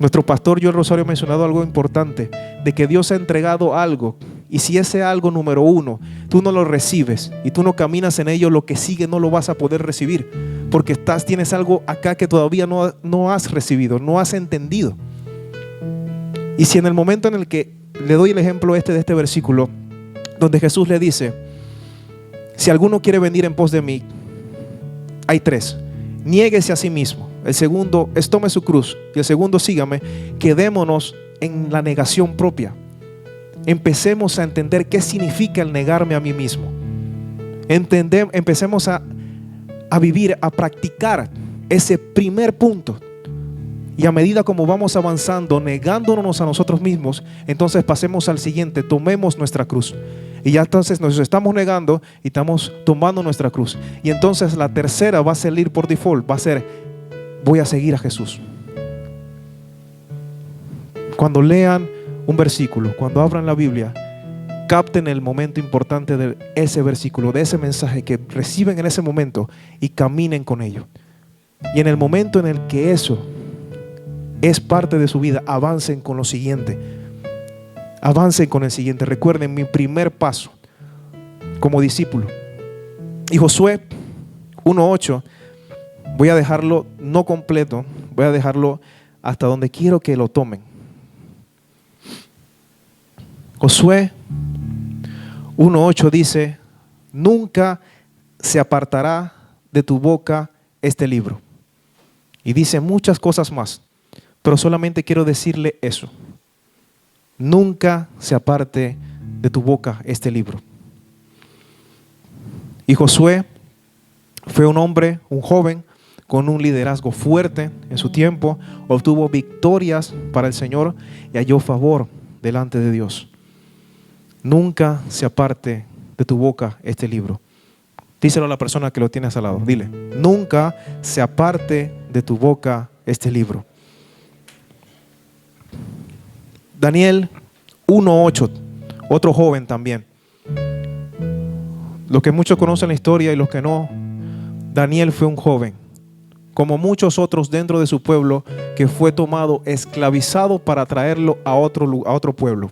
Nuestro pastor Joel Rosario ha mencionado algo importante, de que Dios ha entregado algo, y si ese algo número 1 tú no lo recibes y tú no caminas en ello, lo que sigue no lo vas a poder recibir, porque tienes algo acá que todavía no has recibido, no has entendido. Y si en el momento en el que le doy el ejemplo de este versículo, donde Jesús le dice: si alguno quiere venir en pos de mí, hay 3: niéguese a sí mismo. El segundo es tome su cruz. Y el segundo, sígame. Quedémonos en la negación propia. Empecemos a entender qué significa el negarme a mí mismo. Empecemos a vivir, a practicar ese primer punto. Y a medida como vamos avanzando, negándonos a nosotros mismos, entonces pasemos al siguiente: tomemos nuestra cruz. Y ya entonces nos estamos negando y estamos tomando nuestra cruz. Y entonces la tercera va a salir por default, va a ser: voy a seguir a Jesús. Cuando lean un versículo, cuando abran la Biblia, capten el momento importante de ese versículo, de ese mensaje que reciben en ese momento, y caminen con ello. Y en el momento en el que eso es parte de su vida, avancen con lo siguiente. Avancen con el siguiente. Recuerden mi primer paso como discípulo. Y Josué 1:8, voy a dejarlo no completo, voy a dejarlo hasta donde quiero que lo tomen. Josué 1:8 dice: nunca se apartará de tu boca este libro. Y dice muchas cosas más, pero solamente quiero decirle eso: nunca se aparte de tu boca este libro. Y Josué fue un hombre, un joven, con un liderazgo fuerte en su tiempo, obtuvo victorias para el Señor y halló favor delante de Dios. Nunca se aparte de tu boca este libro. Díselo a la persona que lo tienes al lado. Dile: nunca se aparte de tu boca este libro. Daniel 1:8, otro joven también. Los que muchos conocen la historia y los que no, Daniel fue un joven, como muchos otros dentro de su pueblo, que fue tomado, esclavizado para traerlo a otro pueblo.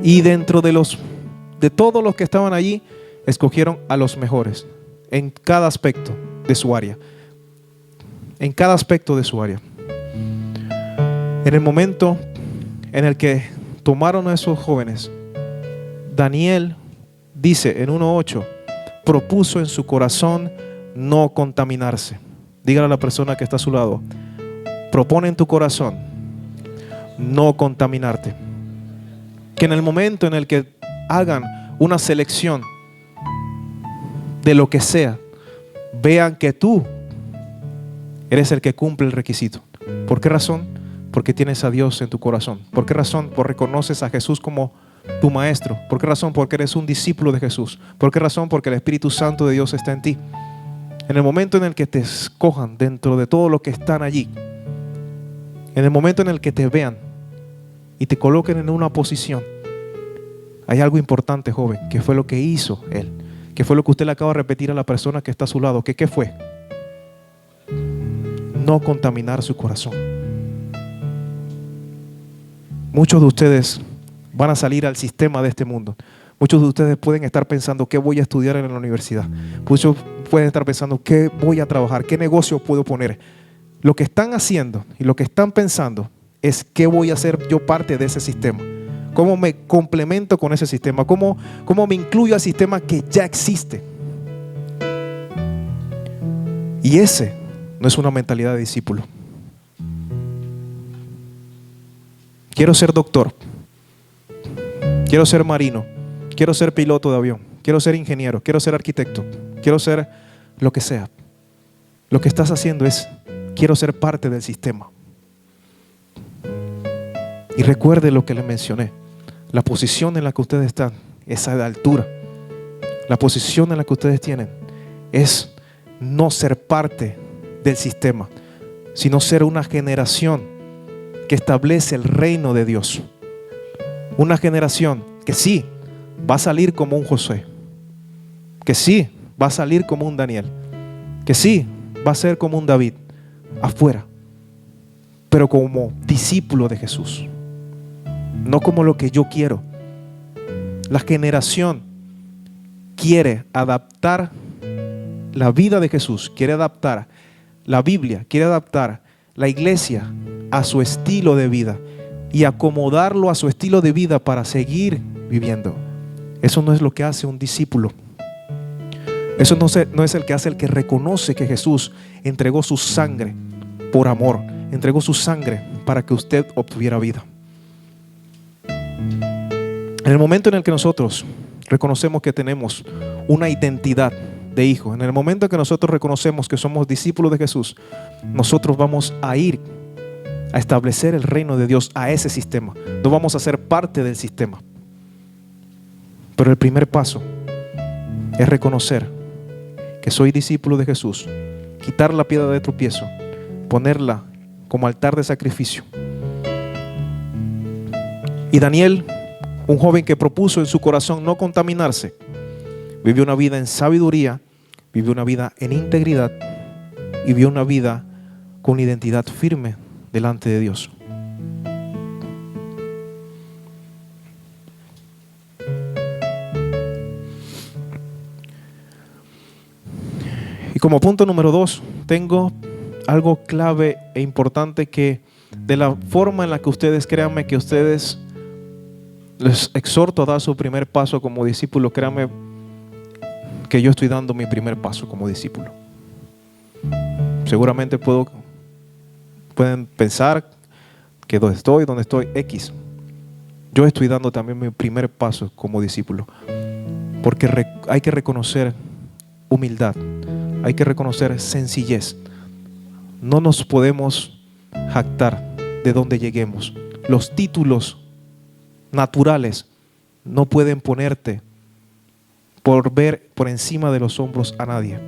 Y dentro de todos los que estaban allí, escogieron a los mejores en cada aspecto de su área. En cada aspecto de su área. En el momento en el que tomaron a esos jóvenes, Daniel dice en 1:8, propuso en su corazón no contaminarse. Dígale a la persona que está a su lado, propone en tu corazón no contaminarte. Que en el momento en el que hagan una selección de lo que sea, vean que tú eres el que cumple el requisito. ¿Por qué razón? Porque tienes a Dios en tu corazón. ¿Por qué razón? Porque reconoces a Jesús como tu maestro. ¿Por qué razón? Porque eres un discípulo de Jesús. ¿Por qué razón? Porque el Espíritu Santo de Dios está en ti. En el momento en el que te escojan dentro de todo lo que están allí, en el momento en el que te vean y te coloquen en una posición, hay algo importante, joven, que fue lo que hizo él, que fue lo que usted le acaba de repetir a la persona que está a su lado. ¿Qué fue? No contaminar su corazón. Muchos de ustedes van a salir al sistema de este mundo. Muchos de ustedes pueden estar pensando qué voy a estudiar en la universidad. Muchos pueden estar pensando qué voy a trabajar, qué negocio puedo poner. Lo que están haciendo y lo que están pensando es qué voy a hacer yo parte de ese sistema. ¿Cómo me complemento con ese sistema? ¿Cómo me incluyo al sistema que ya existe? Y ese no es una mentalidad de discípulo. Quiero ser doctor. Quiero ser marino. Quiero ser piloto de avión. Quiero ser ingeniero. Quiero ser arquitecto. Quiero ser lo que sea. Lo que estás haciendo es, quiero ser parte del sistema. Y recuerde lo que le mencioné. La posición en la que ustedes están, esa de altura. La posición en la que ustedes tienen es no ser parte del sistema, sino ser una generación que establece el reino de Dios. Una generación que sí va a salir como un José, que sí va a salir como un Daniel, que sí va a ser como un David afuera, pero como discípulo de Jesús, no como lo que yo quiero. La generación quiere adaptar la vida de Jesús, quiere adaptar la Biblia, quiere adaptar la iglesia a su estilo de vida y acomodarlo a su estilo de vida para seguir viviendo. Eso no es lo que hace un discípulo. Eso no es el que hace el que reconoce que Jesús entregó su sangre por amor, entregó su sangre para que usted obtuviera vida. En el momento en el que nosotros reconocemos que tenemos una identidad de hijo, en el momento en que nosotros reconocemos que somos discípulos de Jesús, nosotros vamos a ir a establecer el reino de Dios a ese sistema. No vamos a ser parte del sistema. Pero el primer paso es reconocer que soy discípulo de Jesús, quitar la piedra de tropiezo, ponerla como altar de sacrificio. Y Daniel, un joven que propuso en su corazón no contaminarse, vivió una vida en sabiduría, vivió una vida en integridad y vivió una vida con identidad firme delante de Dios. Y como punto número 2, tengo algo clave e importante que de la forma en la que ustedes, créanme que ustedes, les exhorto a dar su primer paso como discípulo. Créanme que yo estoy dando mi primer paso como discípulo. Seguramente pueden pensar que donde estoy X. Yo estoy dando también mi primer paso como discípulo. Porque hay que reconocer humildad. Hay que reconocer sencillez. No nos podemos jactar de donde lleguemos. Los títulos naturales no pueden ponerte por ver por encima de los hombros a nadie.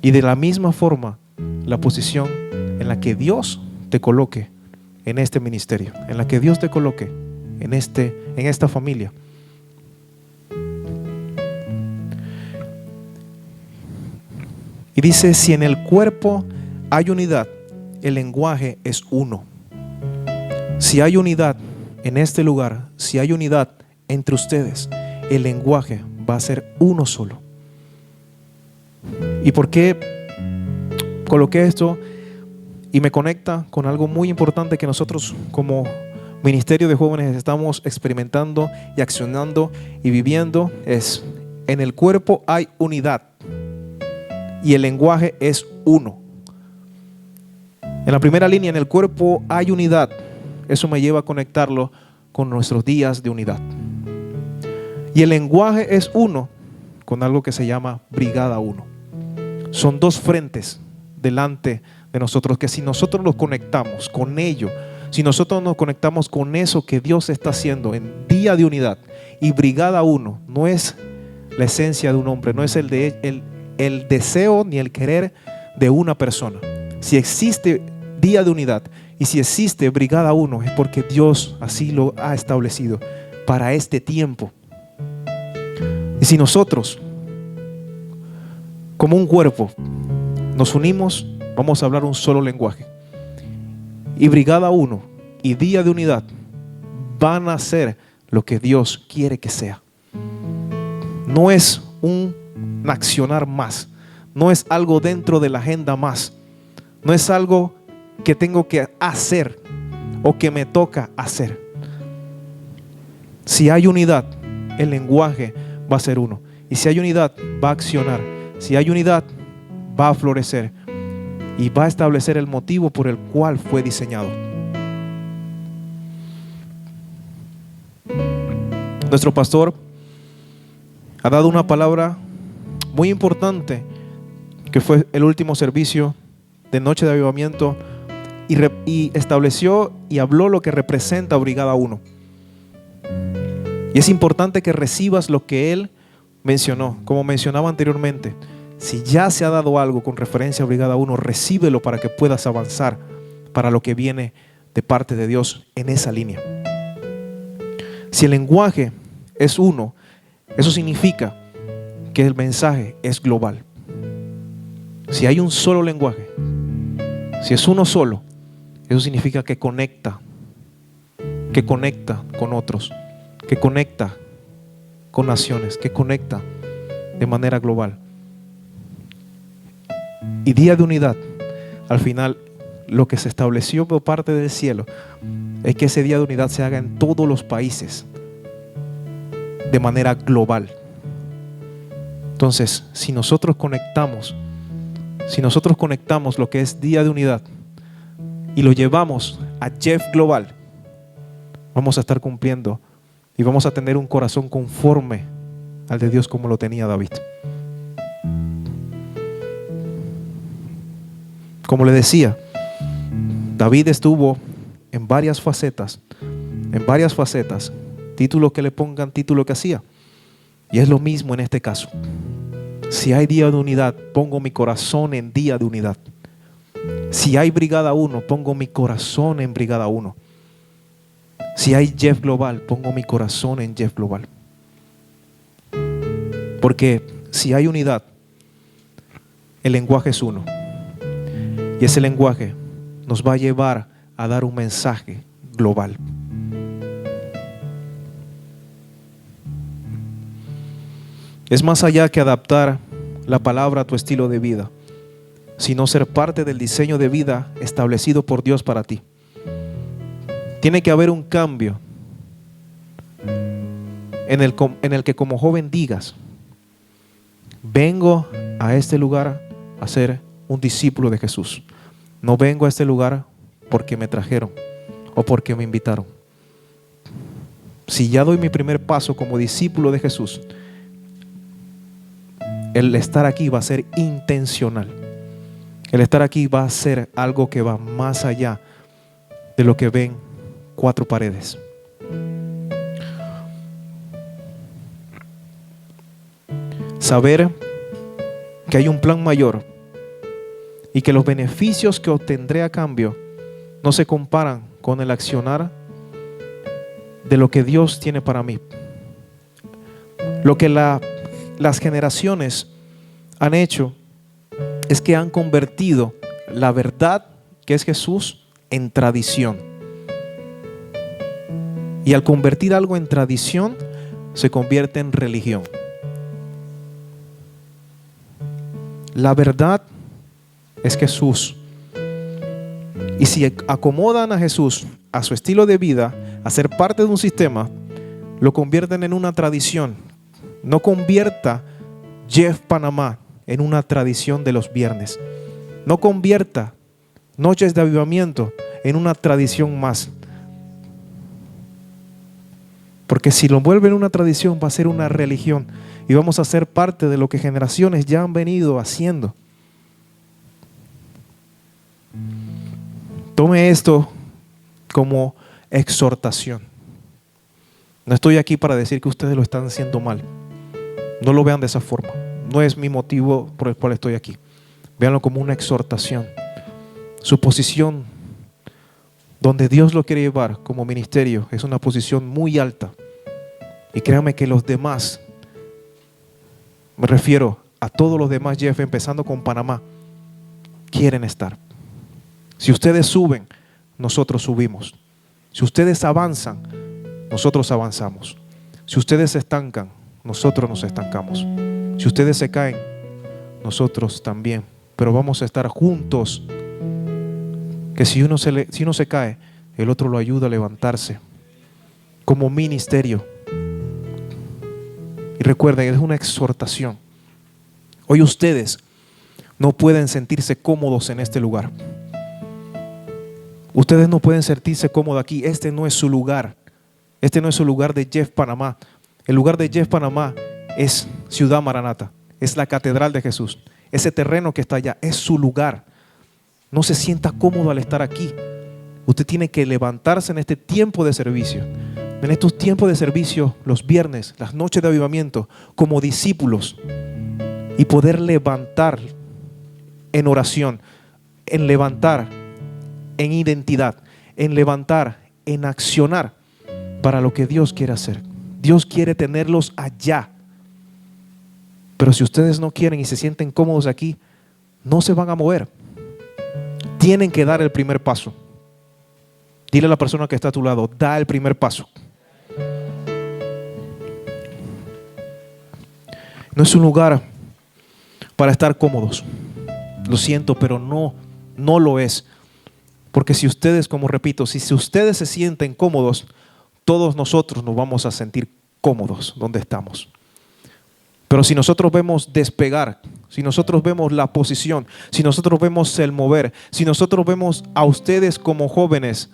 Y de la misma forma, la posición en la que Dios te coloque en este ministerio, en la que Dios te coloque en esta familia. Y dice, si en el cuerpo hay unidad, el lenguaje es uno. Si hay unidad en este lugar, si hay unidad entre ustedes, el lenguaje va a ser uno solo. ¿Y por qué coloqué esto? Y me conecta con algo muy importante que nosotros como Ministerio de Jóvenes estamos experimentando y accionando y viviendo. Es: en el cuerpo hay unidad y el lenguaje es uno. En la primera línea, en el cuerpo hay unidad. Eso me lleva a conectarlo con nuestros días de unidad. Y el lenguaje es uno con algo que se llama Brigada 1. Son dos frentes delante de nosotros que si nosotros nos conectamos con ello, si nosotros nos conectamos con eso que Dios está haciendo en día de unidad, y Brigada 1 no es la esencia de un hombre, no es el deseo ni el querer de una persona. Si existe día de unidad y si existe Brigada 1 es porque Dios así lo ha establecido para este tiempo. Y si nosotros como un cuerpo nos unimos, vamos a hablar un solo lenguaje. Y Brigada 1 y día de unidad van a ser lo que Dios quiere que sea. No es un accionar más, no es algo dentro de la agenda más, no es algo que tengo que hacer o que me toca hacer. Si hay unidad, el lenguaje va a ser uno. Y si hay unidad, va a accionar. Si hay unidad, va a florecer y va a establecer el motivo por el cual fue diseñado. Nuestro pastor ha dado una palabra muy importante, que fue el último servicio de Noche de Avivamiento, y estableció y habló lo que representa Brigada 1. Y es importante que recibas lo que él mencionó. Como mencionaba anteriormente, si ya se ha dado algo con referencia a Brigada 1, recíbelo para que puedas avanzar para lo que viene de parte de Dios en esa línea. Si el lenguaje es uno, eso significa que el mensaje es global. Si hay un solo lenguaje, si es uno solo, eso significa que conecta con otros, que conecta con naciones, que conecta de manera global. Y día de unidad, al final, lo que se estableció por parte del cielo es que ese día de unidad se haga en todos los países de manera global. Entonces, si nosotros conectamos lo que es día de unidad y lo llevamos a Jeff Global, vamos a estar cumpliendo y vamos a tener un corazón conforme al de Dios como lo tenía David. Como le decía, David estuvo en varias facetas, título que le pongan, título que hacía. Y es lo mismo en este caso. Si hay día de unidad, pongo mi corazón en día de unidad. Si hay Brigada 1, pongo mi corazón en Brigada 1. Si hay Jeff Global, pongo mi corazón en Jeff Global. Porque si hay unidad, el lenguaje es uno. Y ese lenguaje nos va a llevar a dar un mensaje global. Es más allá que adaptar la palabra a tu estilo de vida, sino ser parte del diseño de vida establecido por Dios para ti. Tiene que haber un cambio en el que como joven digas: vengo a este lugar a ser un discípulo de Jesús. No vengo a este lugar porque me trajeron o porque me invitaron. Si ya doy mi primer paso como discípulo de Jesús, el estar aquí va a ser intencional. El estar aquí va a ser algo que va más allá de lo que ven cuatro paredes. Saber que hay un plan mayor y que los beneficios que obtendré a cambio no se comparan con el accionar de lo que Dios tiene para mí. Lo que las generaciones han hecho es que han convertido la verdad, que es Jesús, en tradición. Y al convertir algo en tradición, se convierte en religión. La verdad es Jesús. Y si acomodan a Jesús a su estilo de vida, a ser parte de un sistema, lo convierten en una tradición. No convierta Jeff Panamá en una tradición de los viernes. No convierta noches de avivamiento en una tradición más. Porque si lo vuelven una tradición, va a ser una religión y vamos a ser parte de lo que generaciones ya han venido haciendo. Tome esto como exhortación. No estoy aquí para decir que ustedes lo están haciendo mal. No lo vean de esa forma. No es mi motivo por el cual estoy aquí. Véanlo como una exhortación. Su posición donde Dios lo quiere llevar como ministerio es una posición muy alta. Y créanme que los demás, me refiero a todos los demás, Jeff, empezando con Panamá, quieren estar. Si ustedes suben, nosotros subimos. Si ustedes avanzan, nosotros avanzamos. Si ustedes se estancan, nosotros nos estancamos. Si ustedes se caen, nosotros también. Pero vamos a estar juntos. Que si uno se cae, el otro lo ayuda a levantarse. Como ministerio. Y recuerden, es una exhortación. Hoy ustedes no pueden sentirse cómodos en este lugar. Ustedes no pueden sentirse cómodos aquí. Este no es su lugar. Este no es su lugar de Jeff Panamá. El lugar de Jeff Panamá es Ciudad Maranata. Es la catedral de Jesús. Ese terreno que está allá es su lugar. No se sienta cómodo al estar aquí. Usted tiene que levantarse en este tiempo de servicio. En estos tiempos de servicio, los viernes, las noches de avivamiento, como discípulos. Y poder levantar en oración, en levantar en identidad, en levantar, en accionar para lo que Dios quiere hacer. Dios quiere tenerlos allá. Pero si ustedes no quieren y se sienten cómodos aquí, no se van a mover. Tienen que dar el primer paso. Dile a la persona que está a tu lado, da el primer paso. No es un lugar para estar cómodos. Lo siento, pero no lo es. Porque si ustedes, como repito, si ustedes se sienten cómodos, todos nosotros nos vamos a sentir cómodos donde estamos. Pero si nosotros vemos despegar, si nosotros vemos la posición, si nosotros vemos el mover, si nosotros vemos a ustedes como jóvenes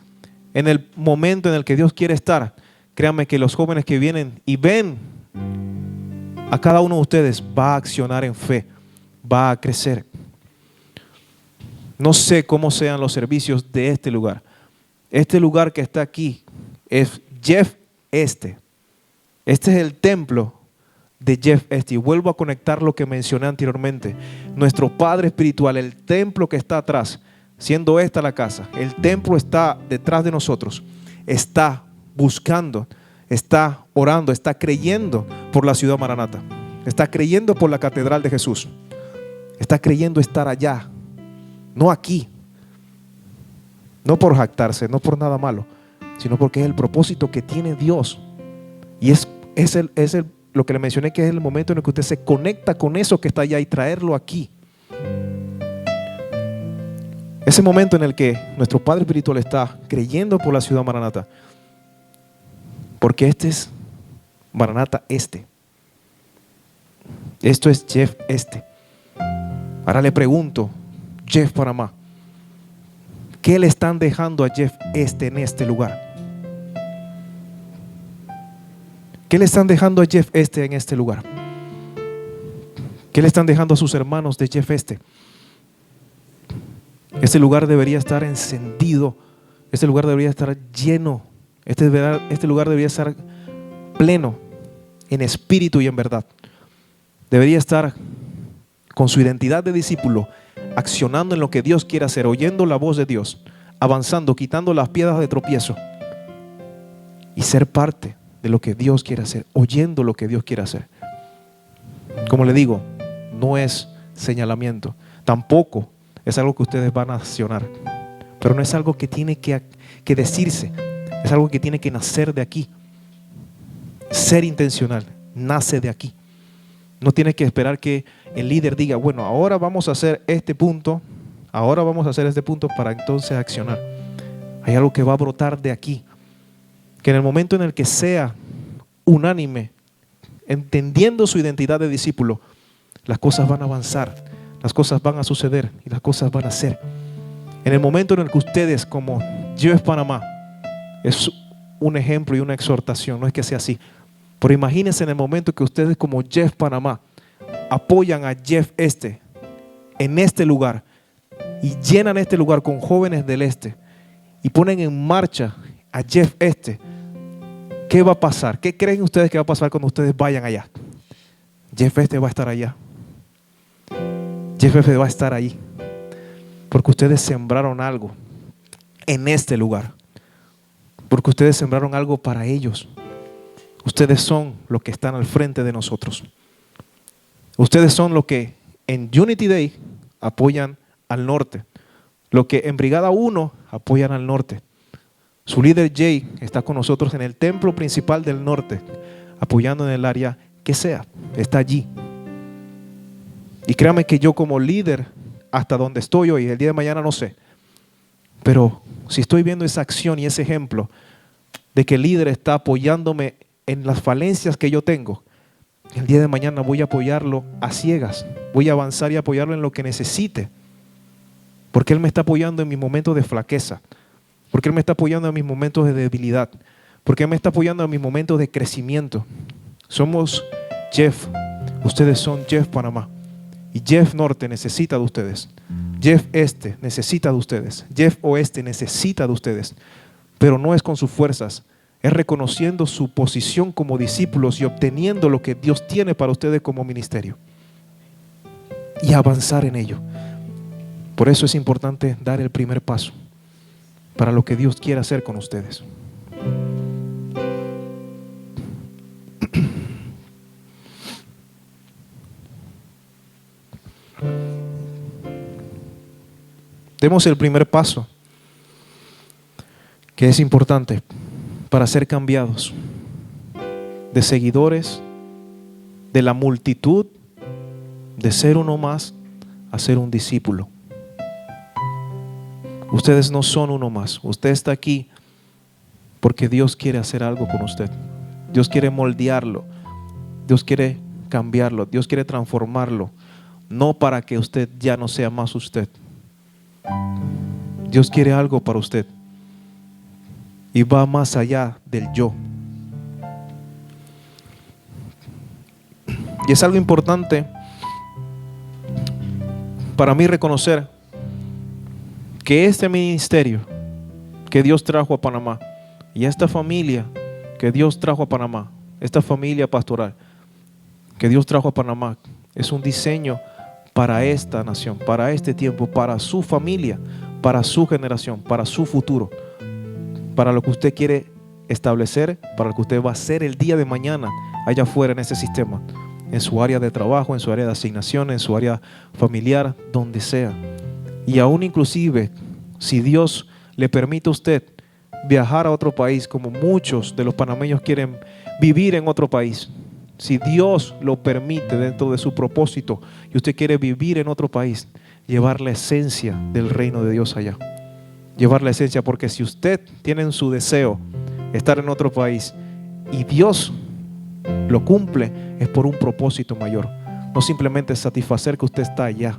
en el momento en el que Dios quiere estar, créanme que los jóvenes que vienen y ven a cada uno de ustedes va a accionar en fe, va a crecer. No sé cómo sean los servicios de este lugar. Este lugar que está aquí es Jeff Este. Este es el templo de Jeff Este. Y vuelvo a conectar lo que mencioné anteriormente. Nuestro Padre Espiritual, el templo que está atrás, siendo esta la casa, el templo está detrás de nosotros. Está buscando, está orando, está creyendo por la ciudad Maranata. Está creyendo por la catedral de Jesús. Está creyendo estar allá. No aquí, no por jactarse, no por nada malo, sino porque es el propósito que tiene Dios. Y es lo que le mencioné, que es el momento en el que usted se conecta con eso que está allá y traerlo aquí. Ese momento en el que nuestro Padre Espiritual está creyendo por la ciudad Maranata. Porque este es Maranata Este. Esto es Jeff Este. Ahora le pregunto, Jeff Panamá, ¿qué le están dejando a Jeff Este en este lugar? ¿Qué le están dejando a Jeff Este en este lugar? ¿Qué le están dejando a sus hermanos de Jeff Este? Este lugar debería estar encendido. Este lugar debería estar lleno. Este lugar debería estar pleno en espíritu y en verdad. Debería estar con su identidad de discípulo, accionando en lo que Dios quiere hacer, oyendo la voz de Dios, avanzando, quitando las piedras de tropiezo y ser parte de lo que Dios quiere hacer, oyendo lo que Dios quiere hacer. Como le digo, no es señalamiento, tampoco es algo que ustedes van a accionar, pero no es algo que tiene que decirse, Es algo que tiene que nacer de aquí. Ser intencional nace de aquí. No tienes que esperar que el líder diga, bueno, ahora vamos a hacer este punto, ahora vamos a hacer este punto para entonces accionar. Hay algo que va a brotar de aquí. Que en el momento en el que sea unánime, entendiendo su identidad de discípulo, las cosas van a avanzar, las cosas van a suceder y las cosas van a ser. En el momento en el que ustedes, como Jeff Panamá, es un ejemplo y una exhortación, no es que sea así, pero imagínense en el momento que ustedes como Jeff Panamá apoyan a Jeff en este lugar y llenan este lugar con jóvenes del este y ponen en marcha a Jeff ¿qué va a pasar? ¿Qué creen ustedes que va a pasar cuando ustedes vayan allá? Jeff va a estar allá. Jeff va a estar ahí. Porque ustedes sembraron algo en este lugar. Porque ustedes sembraron algo para ellos. Ustedes son los que están al frente de nosotros. Ustedes son los que en Unity Day apoyan al norte. Los que en Brigada 1 apoyan al norte. Su líder Jay está con nosotros en el templo principal del norte, apoyando en el área que sea. Está allí. Y créame que yo como líder, hasta donde estoy hoy, el día de mañana no sé. Pero si estoy viendo esa acción y ese ejemplo de que el líder está apoyándome en las falencias que yo tengo, el día de mañana voy a apoyarlo a ciegas. Voy a avanzar y apoyarlo en lo que necesite. Porque Él me está apoyando en mis momentos de flaqueza. Porque Él me está apoyando en mis momentos de debilidad. Porque Él me está apoyando en mis momentos de crecimiento. Somos Jeff. Ustedes son Jeff Panamá. Y Jeff Norte necesita de ustedes. Jeff Este necesita de ustedes. Jeff Oeste necesita de ustedes. Pero no es con sus fuerzas. Es reconociendo su posición como discípulos y obteniendo lo que Dios tiene para ustedes como ministerio. Y avanzar en ello. Por eso es importante dar el primer paso para lo que Dios quiere hacer con ustedes. Demos el primer paso, que es importante para ser cambiados de seguidores, de la multitud, de ser uno más a ser un discípulo. Ustedes no son uno más. Usted está aquí porque Dios quiere hacer algo con usted. Dios quiere moldearlo. Dios quiere cambiarlo. Dios quiere transformarlo. No para que usted ya no sea más usted. Dios quiere algo para usted. Y va más allá del yo. Y es algo importante para mí reconocer que este ministerio que Dios trajo a Panamá y esta familia que Dios trajo a Panamá, esta familia pastoral que Dios trajo a Panamá, es un diseño para esta nación, para este tiempo, para su familia, para su generación, para su futuro, para lo que usted quiere establecer, para lo que usted va a hacer el día de mañana allá afuera en ese sistema, en su área de trabajo, en su área de asignación, en su área familiar, donde sea. Y aún inclusive, si Dios le permite a usted viajar a otro país, como muchos de los panameños quieren vivir en otro país, si Dios lo permite dentro de su propósito y usted quiere vivir en otro país, llevar la esencia del reino de Dios allá. Llevar la esencia, porque si usted tiene en su deseo estar en otro país y Dios lo cumple, es por un propósito mayor. No simplemente satisfacer que usted está allá.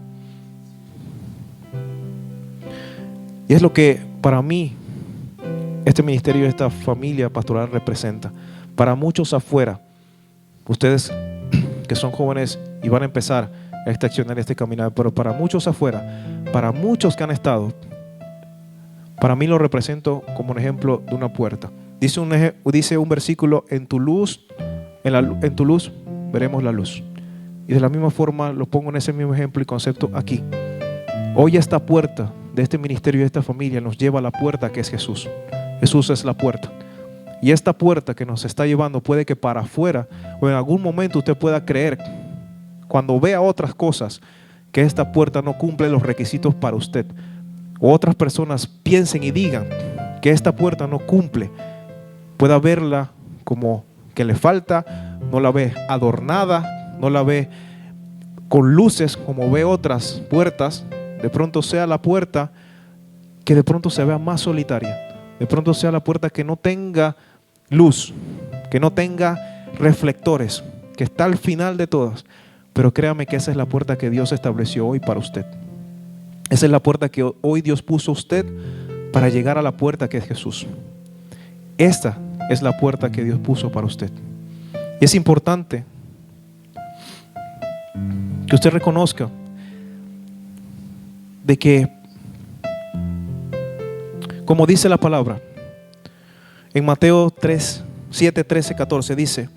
Y es lo que para mí este ministerio, esta familia pastoral representa. Para muchos afuera, ustedes que son jóvenes y van a empezar a accionar este caminar, pero para muchos afuera, para muchos que han estado, para mí lo represento como un ejemplo de una puerta. Dice un versículo: en tu luz veremos la luz. Y de la misma forma lo pongo en ese mismo ejemplo y concepto aquí. Hoy esta puerta de este ministerio y de esta familia nos lleva a la puerta que es Jesús. Jesús es la puerta. Y esta puerta que nos está llevando puede que para afuera o en algún momento usted pueda creer, cuando vea otras cosas, que esta puerta no cumple los requisitos para usted. O otras personas piensen y digan que esta puerta no cumple pueda verla como que le falta, no la ve adornada, no la ve con luces como ve otras puertas. De pronto sea la puerta que de pronto se vea más solitaria, de pronto sea la puerta que no tenga luz, que no tenga reflectores, que está al final de todas. Pero créame que esa es la puerta que Dios estableció hoy para usted. Esa es la puerta que hoy Dios puso a usted para llegar a la puerta que es Jesús. Esta es la puerta que Dios puso para usted. Y es importante que usted reconozca de que, como dice la palabra en Mateo 3, 7, 13, 14, dice: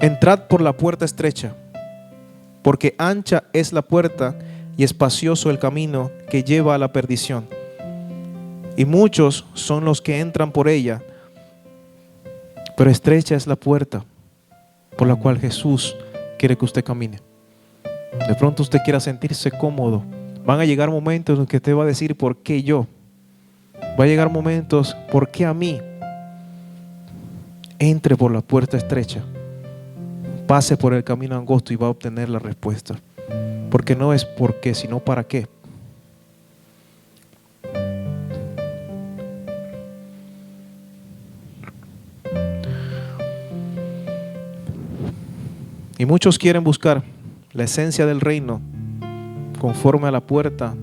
entrad por la puerta estrecha, porque ancha es la puerta y espacioso el camino que lleva a la perdición, y muchos son los que entran por ella, pero estrecha es la puerta por la cual Jesús quiere que usted camine. De pronto usted quiera sentirse cómodo. Van a llegar momentos en que usted va a decir: ¿por qué yo? Va a llegar momentos: ¿por qué a mí? Entre por la puerta estrecha, pase por el camino angosto y va a obtener la respuesta. Porque no es por qué, sino para qué. Y muchos quieren buscar la esencia del reino conforme a la puerta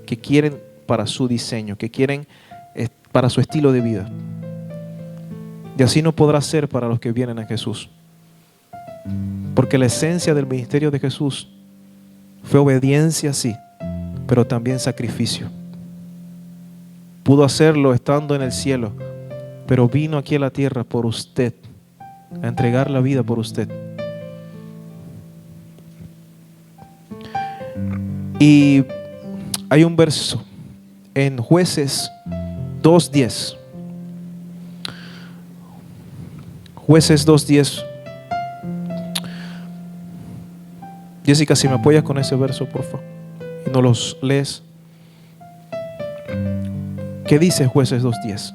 que quieren para su diseño, que quieren para su estilo de vida. Y así no podrá ser para los que vienen a Jesús. Porque la esencia del ministerio de Jesús fue obediencia, sí, pero también sacrificio. Pudo hacerlo estando en el cielo, pero vino aquí a la tierra por usted, a entregar la vida por usted. Y hay un verso en Jueces 2:10. Jueces 2:10. Jessica, si me apoyas con ese verso, por favor, y nos los lees. ¿Qué dice Jueces 2:10?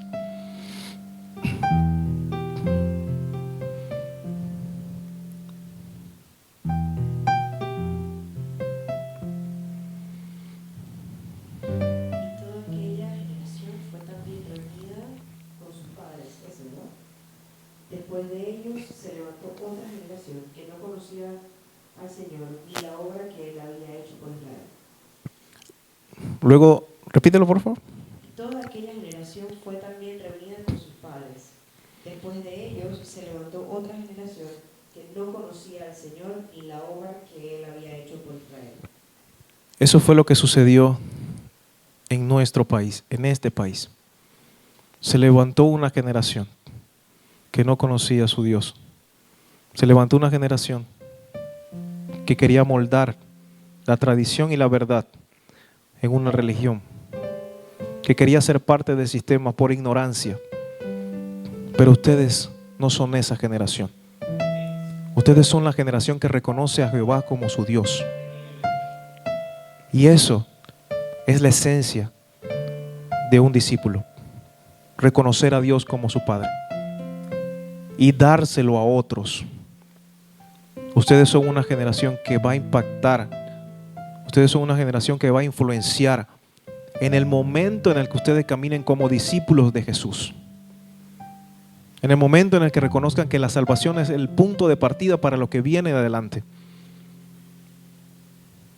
Después de ellos se levantó otra generación que no conocía al Señor y la obra que Él había hecho por Israel. Luego, repítelo por favor. Toda aquella generación fue también reunida con sus padres. Después de ellos se levantó otra generación que no conocía al Señor y la obra que Él había hecho por Israel. Eso fue lo que sucedió en nuestro país, en este país. Se levantó una generación que no conocía a su Dios. Se levantó una generación que quería moldar la tradición y la verdad en una religión, que quería ser parte del sistema por ignorancia. Pero ustedes no son esa generación. Ustedes son la generación que reconoce a Jehová como su Dios. Y eso es la esencia de un discípulo: reconocer a Dios como su Padre y dárselo a otros. Ustedes son una generación que va a impactar. Ustedes son una generación que va a influenciar en el momento en el que ustedes caminen como discípulos de Jesús. En el momento en el que reconozcan que la salvación es el punto de partida para lo que viene de adelante.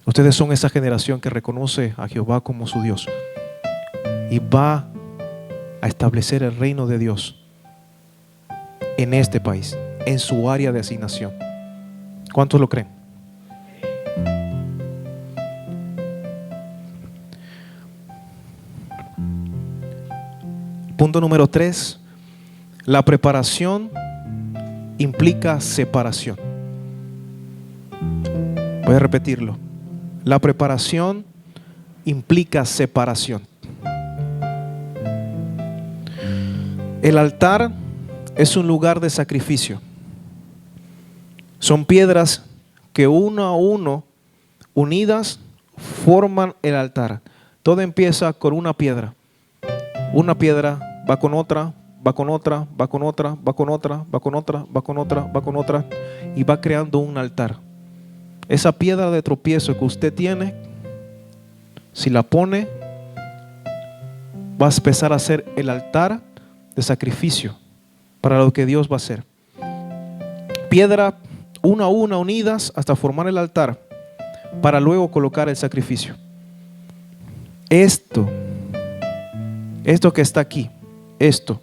Ustedes son esa generación que reconoce a Jehová como su Dios y va a establecer el reino de Dios en este país, en su área de asignación. ¿Cuántos lo creen? Punto número 3. La preparación implica separación. Voy a repetirlo. La preparación implica separación. El altar es un lugar de sacrificio. Son piedras que uno a uno, unidas, forman el altar. Todo empieza con una piedra va con otra, va con otra, va con otra, va con otra, va con otra, va con otra, va con otra, y va creando un altar. Esa piedra de tropiezo que usted tiene, si la pone, va a empezar a ser el altar de sacrificio para lo que Dios va a hacer. Piedra una a una unidas hasta formar el altar para luego colocar el sacrificio. Esto que está aquí, esto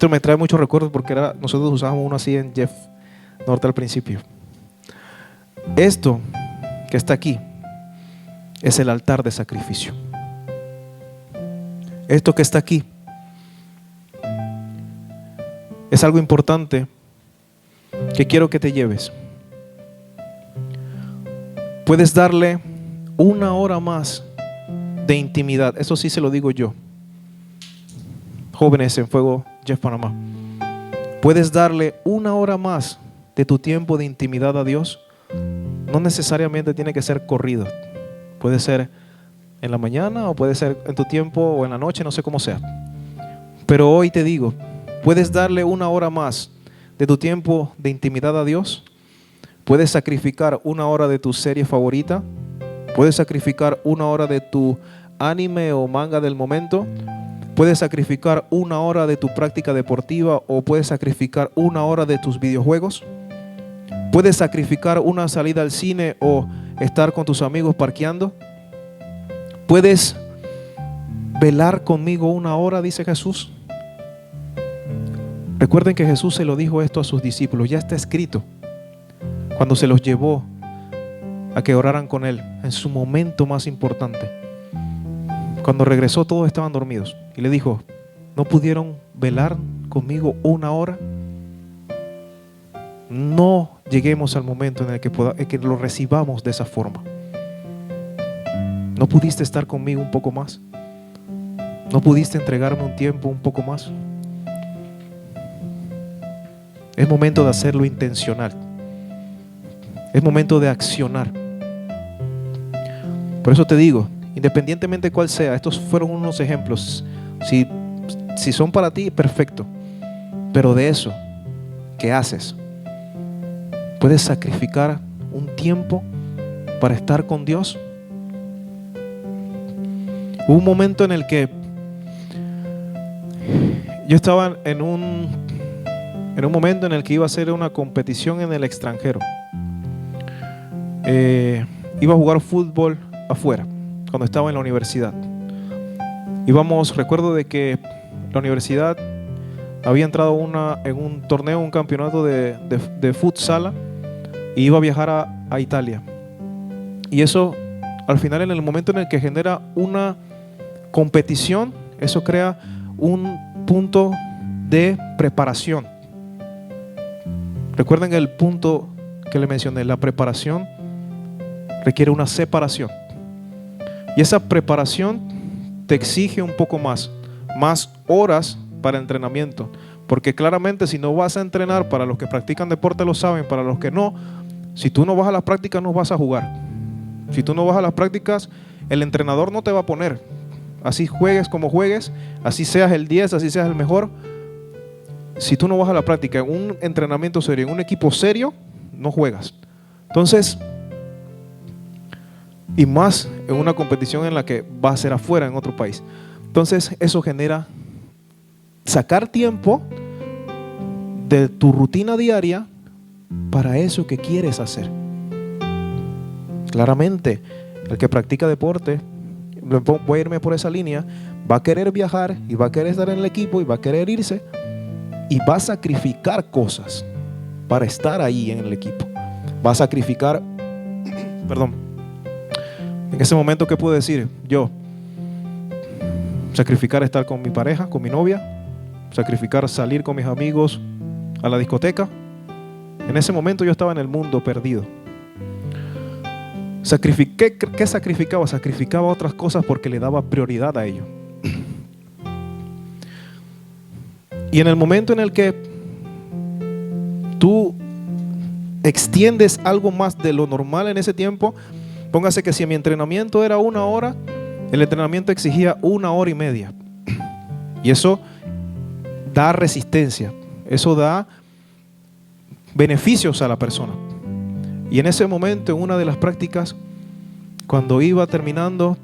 me trae muchos recuerdos porque nosotros usábamos uno así en Jeff Norte al principio. Esto que está aquí es el altar de sacrificio. Esto que está aquí es algo importante que quiero que te lleves. Puedes darle 1 hora más de intimidad. Eso sí se lo digo yo. Jóvenes en Fuego Jeff Panamá. Puedes darle 1 hora más de tu tiempo de intimidad a Dios. No necesariamente tiene que ser corrido. Puede ser en la mañana o puede ser en tu tiempo o en la noche, no sé cómo sea. Pero hoy te digo, puedes darle 1 hora más de tu tiempo de intimidad a Dios. Puedes sacrificar 1 hora de tu serie favorita. Puedes sacrificar 1 hora de tu anime o manga del momento. Puedes sacrificar 1 hora de tu práctica deportiva o puedes sacrificar 1 hora de tus videojuegos. Puedes sacrificar una salida al cine o estar con tus amigos parqueando. Puedes velar conmigo 1 hora, dice Jesús. Recuerden que Jesús se lo dijo esto a sus discípulos, ya está escrito. Cuando se los llevó a que oraran con Él en su momento más importante. Cuando regresó todos estaban dormidos y le dijo, ¿no pudieron velar conmigo 1 hora? No lleguemos al momento en el que lo recibamos de esa forma. ¿No pudiste estar conmigo un poco más? ¿No pudiste entregarme un tiempo un poco más? Es momento de hacerlo intencional. Es momento de accionar. Por eso te digo, independientemente de cuál sea, estos fueron unos ejemplos. Si son para ti, perfecto. Pero de eso, ¿qué haces? ¿Puedes sacrificar un tiempo para estar con Dios? Hubo un momento en el que yo estaba en un momento en el que iba a hacer una competición en el extranjero. Iba a jugar fútbol afuera cuando estaba en la universidad. Recuerdo de que la universidad había entrado en un torneo, un campeonato de futsal y iba a viajar a Italia. Y eso, al final, en el momento en el que genera una competición, eso crea un punto de preparación. Recuerden el punto que le mencioné, la preparación requiere una separación. Y esa preparación te exige un poco más horas para entrenamiento. Porque claramente si no vas a entrenar, para los que practican deporte lo saben, para los que no, si tú no vas a las prácticas no vas a jugar. Si tú no vas a las prácticas, el entrenador no te va a poner. Así juegues como juegues, así seas el 10, así seas el mejor. Si tú no vas a la práctica en un entrenamiento serio, en un equipo serio, no juegas. Entonces, y más en una competición en la que va a ser afuera, en otro país. Entonces, eso genera sacar tiempo de tu rutina diaria para eso que quieres hacer. Claramente, el que practica deporte, voy a irme por esa línea, va a querer viajar y va a querer estar en el equipo y va a querer irse y va a sacrificar cosas para estar ahí en el equipo. Va a sacrificar, en ese momento, ¿qué puedo decir? Yo, sacrificar estar con mi pareja, con mi novia, sacrificar salir con mis amigos a la discoteca. En ese momento yo estaba en el mundo perdido. ¿Qué sacrificaba? Sacrificaba otras cosas porque le daba prioridad a ello. Y en el momento en el que tú extiendes algo más de lo normal en ese tiempo, póngase que si mi entrenamiento era 1 hora, el entrenamiento exigía 1 hora y media. Y eso da resistencia, eso da beneficios a la persona. Y en ese momento, en una de las prácticas, cuando iba terminando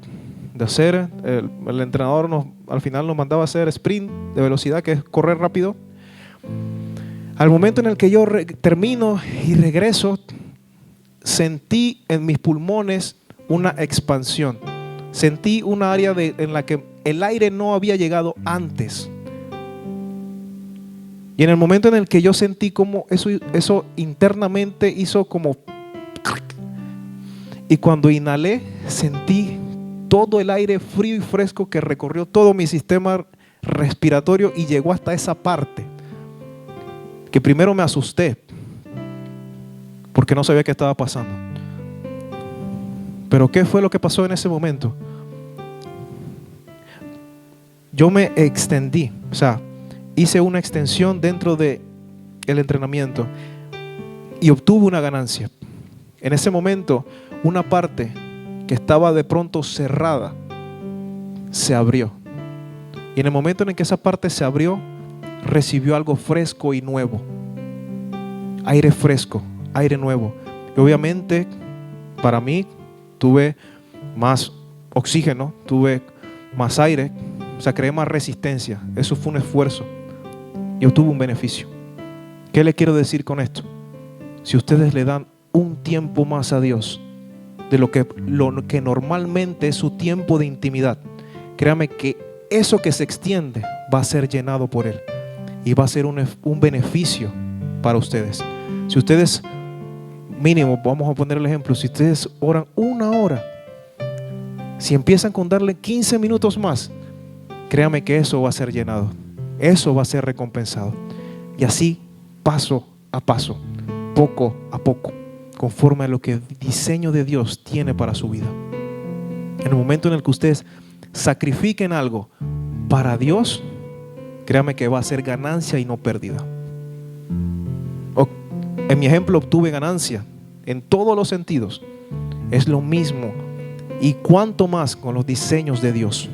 de hacer, el entrenador al final nos mandaba a hacer sprint de velocidad, que es correr rápido. Al momento en el que yo termino y regreso, sentí en mis pulmones una expansión. Sentí un área en la que el aire no había llegado antes. Y en el momento en el que yo sentí como eso internamente hizo como... Y cuando inhalé, sentí todo el aire frío y fresco que recorrió todo mi sistema respiratorio y llegó hasta esa parte. Que primero me asusté, porque no sabía qué estaba pasando. Pero ¿qué fue lo que pasó en ese momento? Yo me extendí, o sea, hice una extensión dentro del entrenamiento y obtuve una ganancia. En ese momento, una parte que estaba de pronto cerrada se abrió. Y en el momento en que esa parte se abrió, recibió algo fresco y nuevo. Aire fresco, aire nuevo. Y obviamente, para mí, tuve más oxígeno, tuve más aire, o sea, creé más resistencia. Eso fue un esfuerzo. Y obtuve un beneficio. ¿Qué le quiero decir con esto? Si ustedes le dan un tiempo más a Dios de lo que normalmente es su tiempo de intimidad, créame que eso que se extiende va a ser llenado por Él y va a ser un beneficio para ustedes. Si ustedes, mínimo, vamos a poner el ejemplo, si ustedes oran 1 hora, si empiezan con darle 15 minutos más, créame que eso va a ser llenado, eso va a ser recompensado. Y así, paso a paso, poco a poco, conforme a lo que el diseño de Dios tiene para su vida. En el momento en el que ustedes sacrifiquen algo para Dios, créame que va a ser ganancia y no pérdida. En mi ejemplo obtuve ganancia en todos los sentidos. Es lo mismo y cuanto más con los diseños de Dios.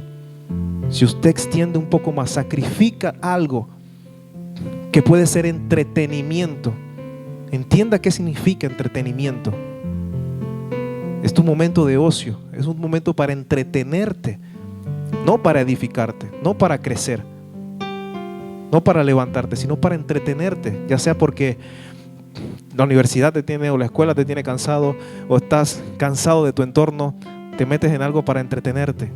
Si usted extiende un poco más, sacrifica algo que puede ser entretenimiento. Entienda qué significa entretenimiento. Es tu momento de ocio, es un momento para entretenerte, no para edificarte, no para crecer, no para levantarte, sino para entretenerte, ya sea porque la universidad te tiene o la escuela te tiene cansado o estás cansado de tu entorno, te metes en algo para entretenerte.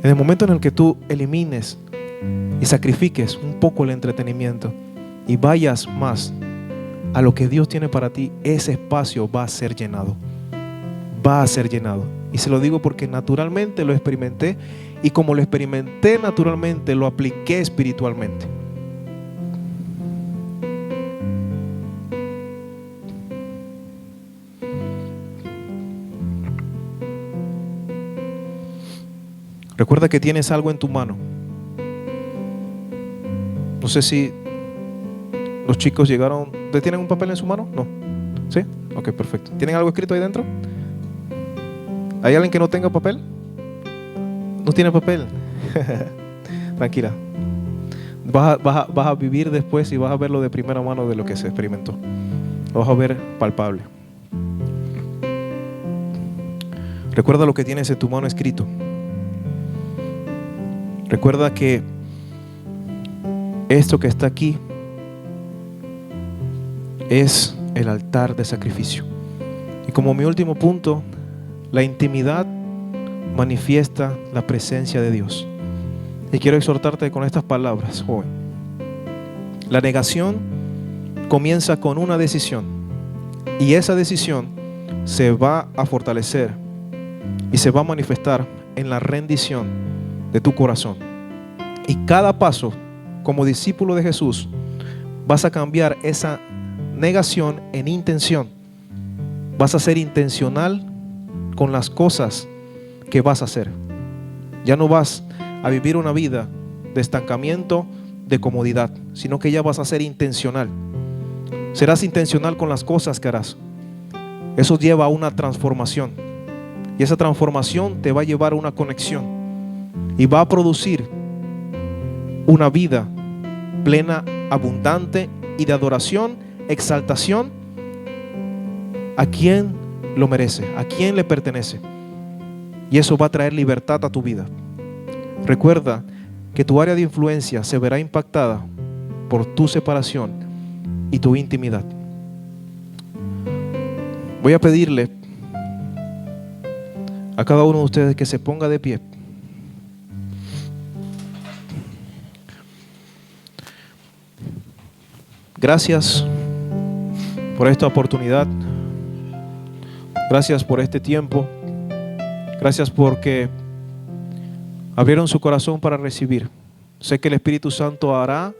En el momento en el que tú elimines y sacrifiques un poco el entretenimiento y vayas más a lo que Dios tiene para ti, ese espacio va a ser llenado. Va a ser llenado. Y se lo digo porque naturalmente lo experimenté, y como lo experimenté naturalmente, lo apliqué espiritualmente. Recuerda que tienes algo en tu mano. No sé si los chicos llegaron. ¿Ustedes tienen un papel en su mano? No. ¿Sí? Ok, perfecto. ¿Tienen algo escrito ahí dentro? ¿Hay alguien que no tenga papel? ¿No tiene papel? Tranquila. Vas a vivir después y vas a verlo de primera mano de lo que se experimentó. Lo vas a ver palpable. Recuerda lo que tienes en tu mano escrito. Recuerda que esto que está aquí es el altar de sacrificio. Y como mi último punto, la intimidad manifiesta la presencia de Dios. Y quiero exhortarte con estas palabras, joven. La negación comienza con una decisión, y esa decisión se va a fortalecer y se va a manifestar en la rendición de tu corazón. Y cada paso, como discípulo de Jesús, vas a cambiar esa negación en intención. Vas a ser intencional con las cosas que vas a hacer. Ya no vas a vivir una vida de estancamiento, de comodidad, sino que ya vas a ser intencional. Serás intencional con las cosas que harás. Eso lleva a una transformación, y esa transformación te va a llevar a una conexión. y va a producir una vida plena, abundante y de adoración, exaltación a quien lo merece, a quien le pertenece. Y eso va a traer libertad a tu vida. Recuerda que tu área de influencia se verá impactada por tu separación y tu intimidad. Voy a pedirle a cada uno de ustedes que se ponga de pie. Gracias por esta oportunidad. Gracias por este tiempo. Gracias porque abrieron su corazón para recibir. Sé que el Espíritu Santo hará